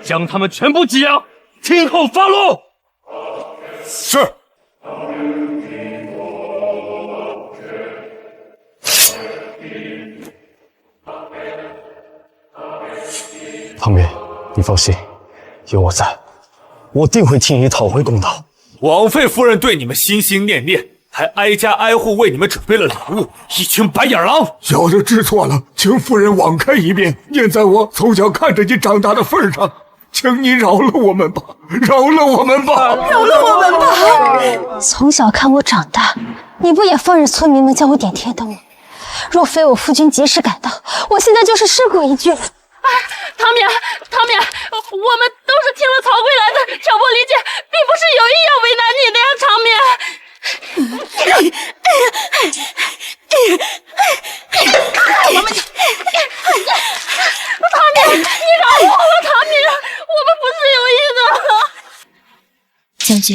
将他们全部羁押，听候发落！是。唐敏，你放心，有我在，我定会替你讨回公道。枉费夫人对你们心心念念，还挨家挨户为你们准备了礼物，一群白眼狼！小的知错了，请夫人网开一面。念在我从小看着你长大的份上，请你饶了我们吧，饶了我们吧，饶了我们吧！从小看我长大，你不也放任村民们将我点贴的吗？若非我夫君及时赶到，我现在就是尸骨一具了。唐敏，我们都是听了曹贵来的，挑拨离间，并不是有意要为难你的呀，唐敏。唐敏，你饶了我吧，唐敏，我们不是有意的。将军，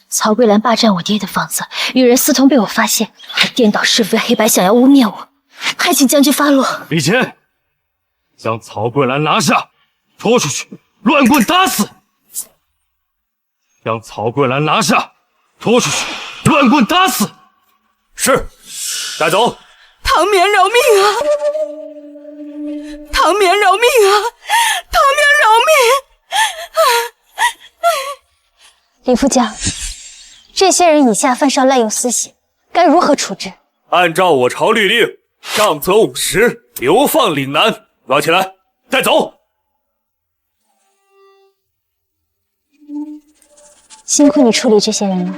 曹桂兰霸占我爹的房子，与人私通被我发现，还颠倒是非黑白，想要污蔑我，还请将军发落。李乾，将曹桂兰拿下，拖出去，乱棍打死！将曹桂兰拿下，拖出去，乱棍打死！是，带走。唐绵饶命啊！唐绵饶命啊！唐绵饶命！李副将，这些人以下犯上滥用私刑，该如何处置？按照我朝律令，上责50，流放岭南。抓起来，带走。辛苦你处理这些人了。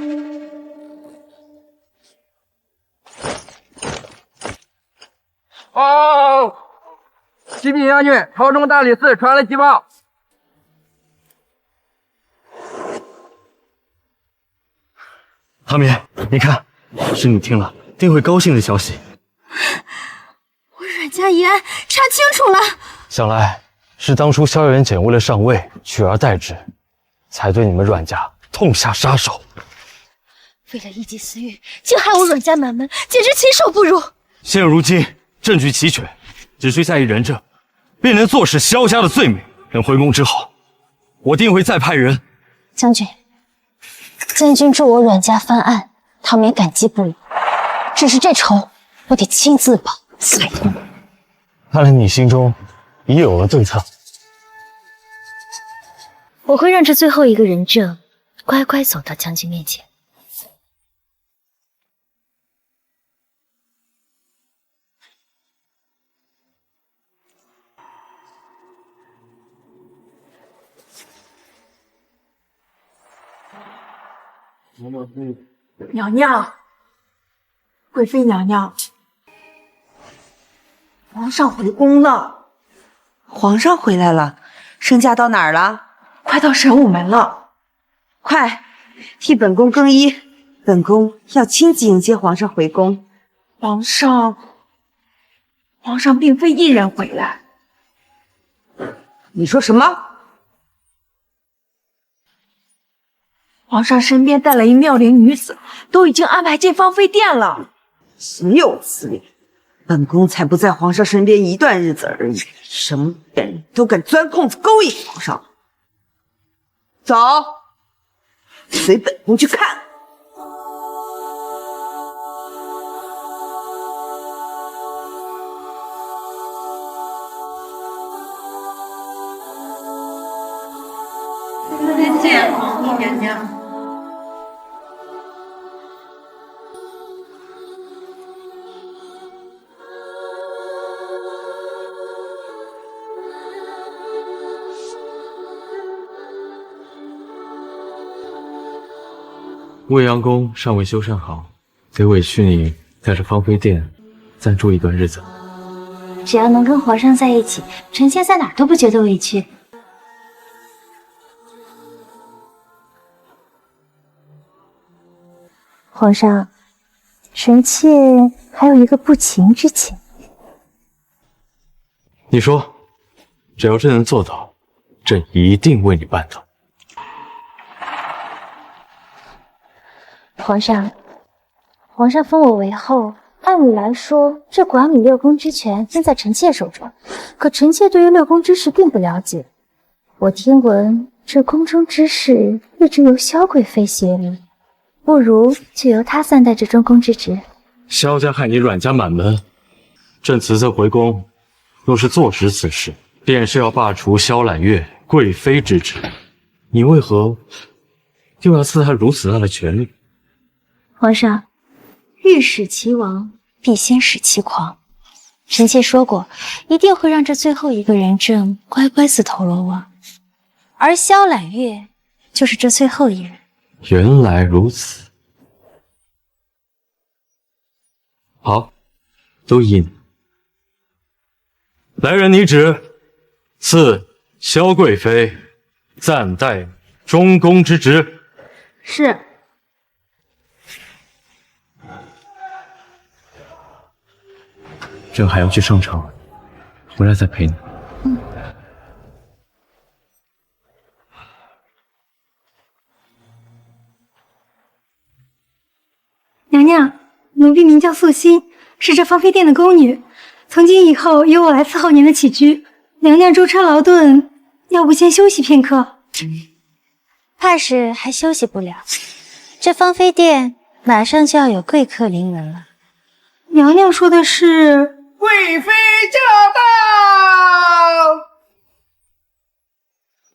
启禀将军，朝中大理寺传来急报。唐敏，你看，是你听了定会高兴的消息。我阮家一案查清楚了，想来是当初萧元简为了上位，取而代之，才对你们阮家痛下杀手。为了一己私欲，竟害我阮家满门，简直禽兽不如。现如今证据齐全，只需下一人证，便能坐实萧家的罪名。等回宫之后，我定会再派人。将军，将军助我阮家翻案，唐绵感激不已。只是这仇，我得亲自报，才痛。看来你心中已有了对策。我会让这最后一个人证乖乖走到将军面前。娘娘，贵妃娘娘，皇上回宫了。皇上回来了，圣驾到哪儿了？快到神武门了。快，替本宫更衣，本宫要亲自迎接皇上回宫。皇上并非一人回来。你说什么？皇上身边带了一妙龄女子，都已经安排进芳菲殿了。岂有此理！本宫才不在皇上身边一段日子而已，什么人都敢钻空子勾引皇上。走，随本宫去看。再见，皇后娘娘。未央宫尚未修缮好，得委屈你带着芳菲殿暂住一段日子。只要能跟皇上在一起，臣妾在哪儿都不觉得委屈。皇上，臣妾还有一个不情之请。你说，只要朕能做到，朕一定为你办到。皇上封我为后，按理来说，这管理六宫之权应在臣妾手中。可臣妾对于六宫之事并不了解。我听闻这宫中之事一直由萧贵妃协理，不如就由她暂代这中宫之职。萧家害你阮家满门，朕此次回宫，若是坐实此事，便是要罢除萧揽月贵妃之职。你为何又要赐她如此大的权力？皇上，欲使其亡，必先使其狂。臣妾说过，一定会让这最后一个人证乖乖自投罗网，而萧揽月就是这最后一人。原来如此，好，都依你。来人，拟旨，赐萧贵妃暂代中宫之职。是。朕还要去上朝，回来再陪你。娘娘，奴婢名叫素心，是这芳菲殿的宫女。从今以后由我来伺候您的起居。娘娘舟车劳顿，要不先休息片刻？怕是还休息不了。这芳菲殿马上就要有贵客临门了。娘娘说的是？贵妃驾到！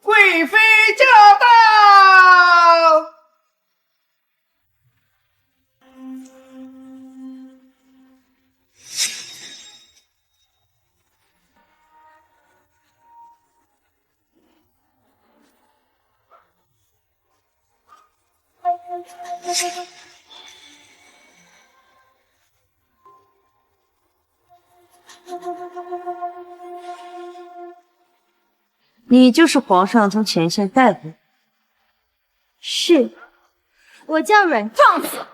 贵妃驾到！你就是皇上从前线带回来？是，我叫阮放肆！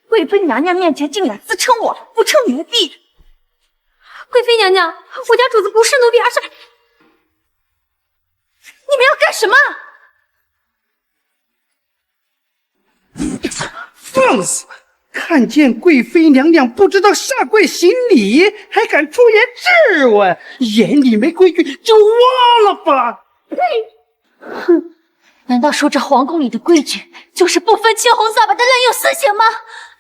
贵妃娘娘面前竟敢自称我，不称奴婢！贵妃娘娘，我家主子不是奴婢，而是……你们要干什么？放肆！看见贵妃娘娘不知道下跪行礼，还敢出言质问，眼里没规矩就忘了吧！哼，难道说这皇宫里的规矩就是不分青红皂白的滥用私刑吗？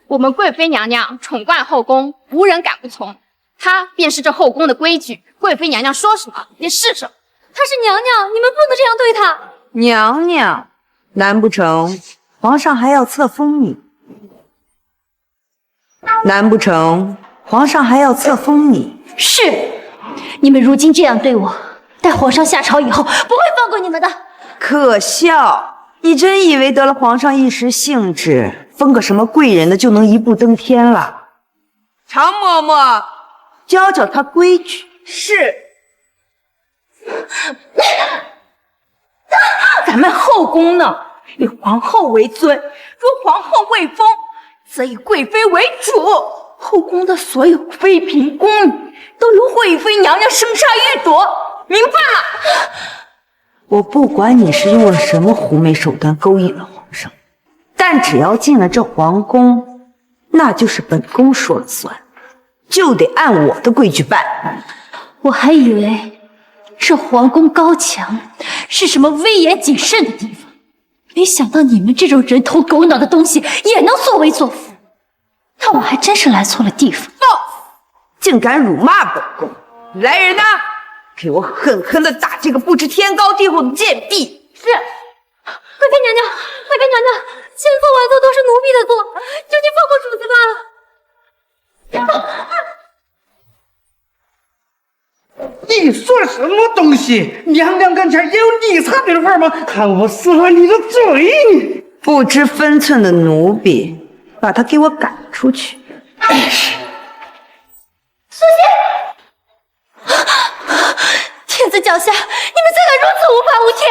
我们贵妃娘娘宠冠后宫，无人敢不从。她便是这后宫的规矩，贵妃娘娘说什么便是什么。她是娘娘，你们不能这样对她。娘娘，难不成皇上还要册封你？难不成皇上还要册封你？是，你们如今这样对我，待皇上下朝以后，不会放过你们的。可笑！你真以为得了皇上一时兴致，封个什么贵人的就能一步登天了？常嬷嬷，教教他规矩。是。咱们后宫呢，以皇后为尊，如皇后未封，则以贵妃为主。后宫的所有妃嫔宫女都由贵妃娘娘生杀予夺，明白吗？我不管你是用了什么狐媚手段勾引了皇上，但只要进了这皇宫，那就是本宫说了算，就得按我的规矩办。我还以为这皇宫高墙是什么威严谨慎的地方，没想到你们这种人头狗脑的东西也能作威作福，那我还真是来错了地方。竟敢辱骂本宫！来人呐，给我狠狠地打这个不知天高地厚的贱婢！是，贵妃娘娘，贵妃娘娘，千错万错都是奴婢的错，求您放过主子吧。你说什么东西？娘娘跟前也有你擦边的份吗？看我撕烂你的嘴！你不知分寸的奴婢，把他给我赶出去！苏西，天子脚下，你们怎敢如此无法无天？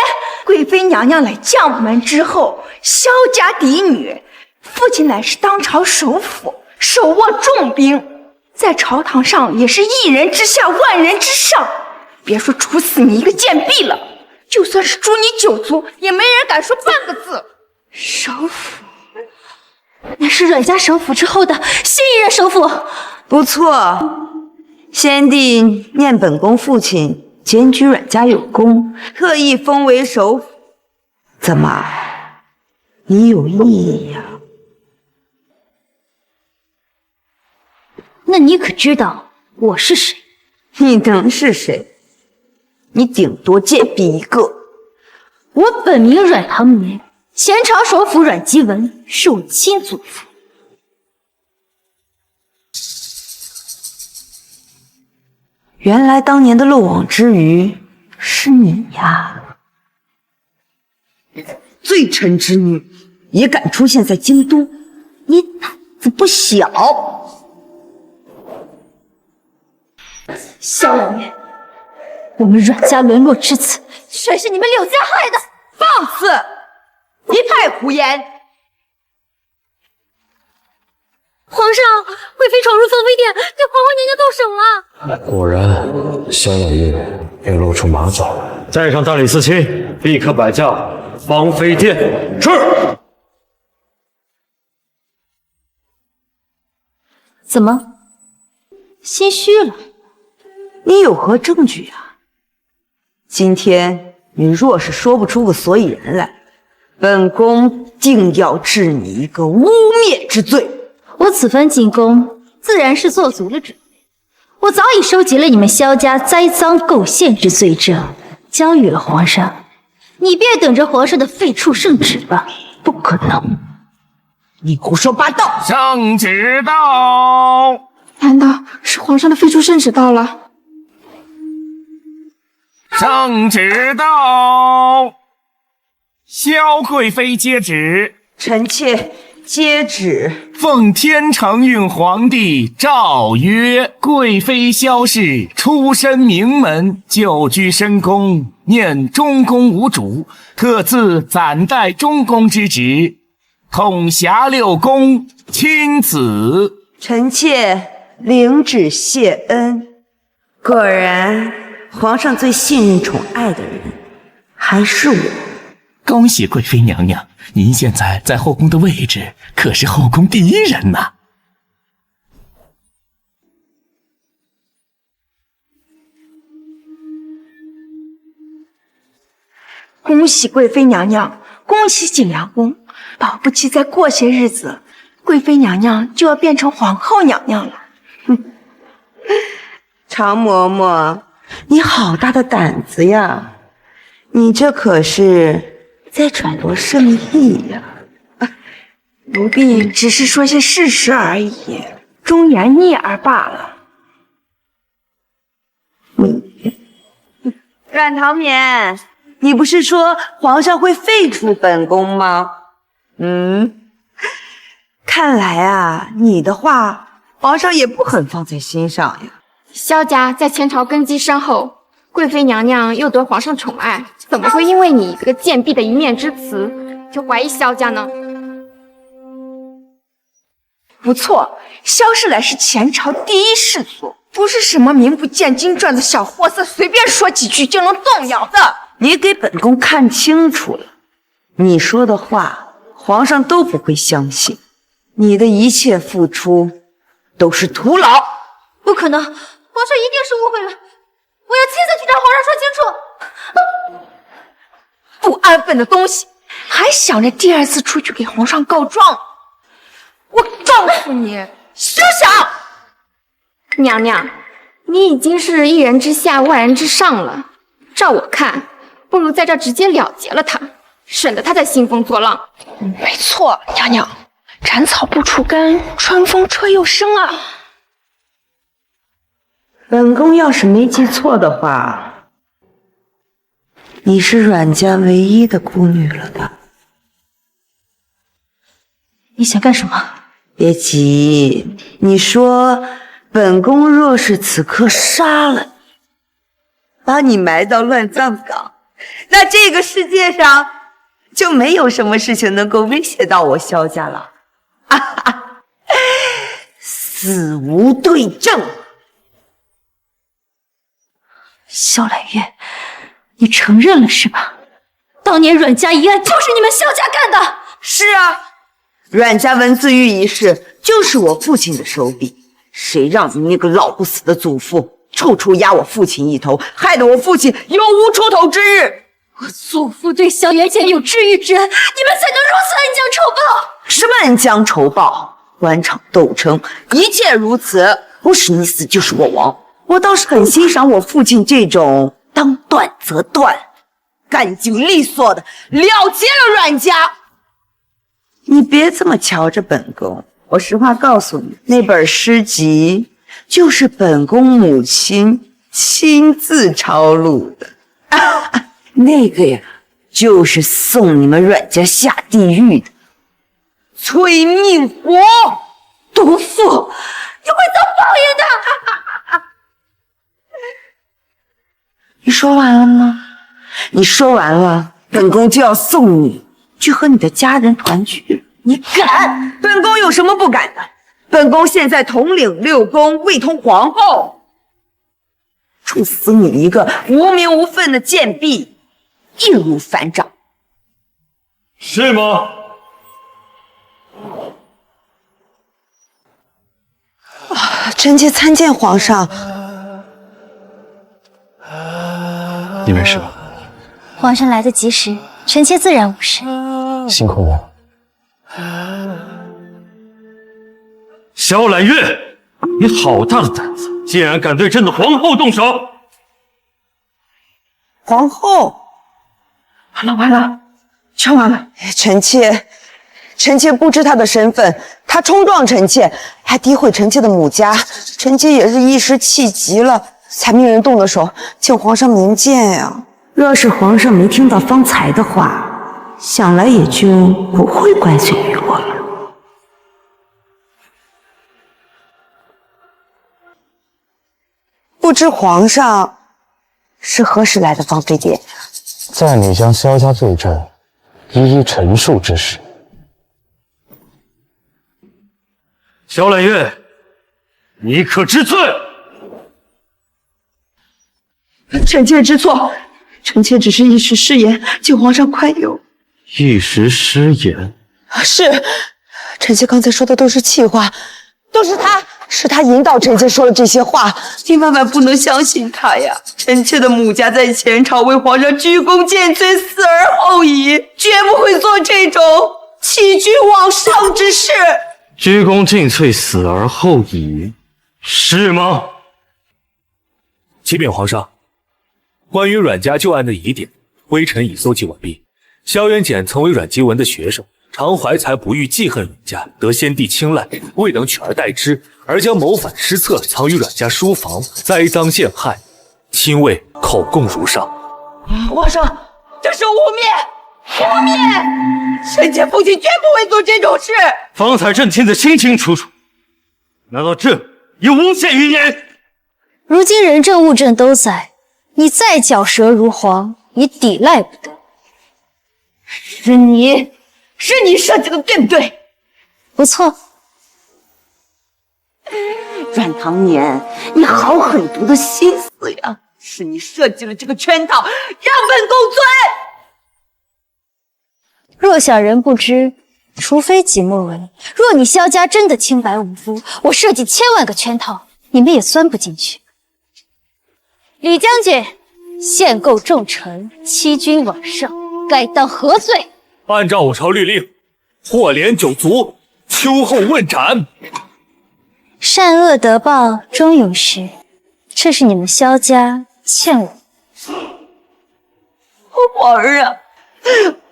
贵妃娘娘来将门之后，萧家嫡女，父亲乃是当朝首辅，手握重兵，在朝堂上也是一人之下，万人之上。别说处死你一个贱婢了，就算是诛你九族，也没人敢说半个字。首辅，那是阮家首辅之后的新一任首辅。不错，先帝念本宫父亲检举阮家有功，特意封为首辅。怎么，你有异议呀？那你可知道我是谁？你能是谁？你顶多贱婢一个。我本名阮唐年，前朝首辅阮吉文是我亲祖父。原来当年的漏网之鱼是你呀！罪臣之女也敢出现在京都，你胆子不小。萧老爷，我们阮家沦落至此，全是你们柳家害的！放肆！一派胡言！皇上，贵妃闯入凤飞殿，对皇后娘娘动手了。果然，萧老爷又露出马爪了。在上大理寺卿，立刻摆驾芳妃殿。是。怎么，心虚了？你有何证据啊？今天你若是说不出个所以然来，本宫定要治你一个污蔑之罪。我此番进宫，自然是做足了准备。我早已收集了你们萧家栽赃构陷之罪证，交予了皇上。你便等着皇上的废黜圣旨吧。不可能！你胡说八道！圣旨到！难道是皇上的废黜圣旨到了？圣旨到！萧贵妃接旨。臣妾接旨。奉天承运皇帝诏曰：贵妃萧氏出身名门，久居深宫，念中宫无主，特自暂代中宫之职，统辖六宫，亲子。臣妾领旨谢恩。果然，皇上最信任宠爱的人还是我。恭喜贵妃娘娘，您现在在后宫的位置可是后宫第一人呐！恭喜贵妃娘娘，恭喜景阳宫！保不齐再过些日子，贵妃娘娘就要变成皇后娘娘了。常嬷嬷，你好大的胆子呀！你这可是在揣度圣意呀！奴婢只是说些事实而已，忠言逆耳罢了。阮唐眠，你不是说皇上会废除本宫吗？看来啊，你的话皇上也不很放在心上呀。萧家在前朝根基深厚，贵妃娘娘又得皇上宠爱，怎么会因为你一个贱婢的一面之词就怀疑萧家呢？不错，萧世来是前朝第一世族，不是什么名不见经传的小货色，随便说几句就能动摇的。你给本宫看清楚了，你说的话，皇上都不会相信。你的一切付出都是徒劳。不可能，皇上一定是误会了，我要亲自去找皇上说清楚。不安分的东西，还想着第二次出去给皇上告状。我告诉你，休想！娘娘，你已经是一人之下万人之上了，照我看，不如在这直接了结了他，省得他再兴风作浪。没错，娘娘，斩草不除根，春风吹又生啊。本宫要是没记错的话，你是阮家唯一的孤女了吧？你想干什么？别急，你说本宫若是此刻杀了你，把你埋到乱葬岗，那这个世界上就没有什么事情能够威胁到我萧家了。哈哈，死无对证。萧揽月，你承认了是吧？当年阮家一案就是你们萧家干的。是啊，阮家文字狱一事就是我父亲的手笔，谁让你那个老不死的祖父处处压我父亲一头，害得我父亲有无出头之日。我祖父对萧元简有知遇之恩，你们才能如此恩将仇报。什么恩将仇报？官场斗争，一切如此，不是你死就是我亡。我倒是很欣赏我父亲这种当断则断，干净利索的了结了阮家。你别这么瞧着本宫，我实话告诉你，那本诗集就是本宫母亲亲自抄录的。那个呀，就是送你们阮家下地狱的催命符。毒妇，你会遭报应的。你说完了吗？你说完了，本宫就要送你去和你的家人团聚。你敢？本宫有什么不敢的？本宫现在统领6宫，位通皇后，处死你一个无名无分的贱婢，易如反掌。是吗？臣妾参见皇上。你没事吧？皇上来得及时，臣妾自然无事。辛苦你了。萧揽月，你好大的胆子，竟然敢对朕的皇后动手！皇后，完了，全完了。臣妾不知她的身份，她冲撞臣妾，还诋毁臣妾的母家，臣妾也是一时气急了，才命人动了手，请皇上明鉴呀。若是皇上没听到方才的话，想来也就不会怪罪于我了。不知皇上是何时来的方妃殿？在你将萧家罪证一一陈述之时。萧揽月，你可知罪？臣妾知错，臣妾只是一时失言，请皇上宽宥。一时失言？是，臣妾刚才说的都是气话，都是他引导臣妾说了这些话，你万万不能相信他呀！臣妾的母家在前朝为皇上鞠躬尽瘁，死而后已，绝不会做这种欺君罔上之事。鞠躬尽瘁，死而后已，是吗？启禀皇上，关于阮家旧案的疑点，微臣已搜集完毕。萧元简曾为阮吉文的学生，常怀才不遇，记恨阮家，得先帝青睐，未等取而代之，而将谋反失策藏于阮家书房，栽赃陷害，亲卫口供如上。皇上，这是污蔑！污蔑！臣妾父亲绝不会做这种事。方才朕听得清清楚楚，难道这也诬陷于言？如今人证物证都在，你再狡舌如簧，也抵赖不得。是你是你设计的，对不对？不错。阮唐年，你好狠毒的心思呀！是你设计了这个圈套，让本宫钻。若小人不知，除非己莫为。若你萧家真的清白无辜，我设计1000万个圈套，你们也钻不进去。李将军，限购重臣，欺君罔上，该当何罪？按照我朝律令，祸连9族，秋后问斩。善恶得报终有时，这是你们萧家欠我。皇上，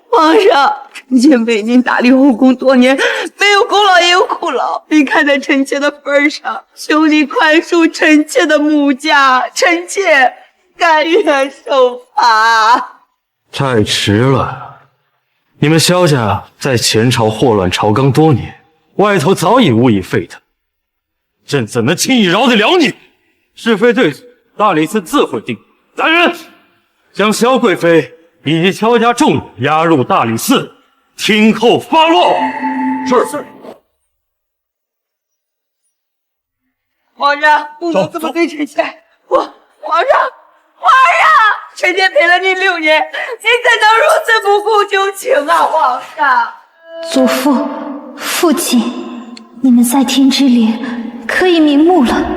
皇上，臣妾为您打理后宫多年，没有功劳也有苦劳。你看在臣妾的份上，求你宽恕臣妾的母家，臣妾甘愿受罚。太迟了，你们萧家在前朝祸乱朝纲多年，外头早已无以废他。朕怎能轻易饶得了你？是非对错，大理寺自会定。来人，将萧贵妃以及萧家众人押入大理寺，听候发落。是。皇上不能这么对臣妾，皇上，臣妾陪了你6年，你怎能如此不顾旧情啊，皇上！祖父、父亲，你们在天之灵可以瞑目了。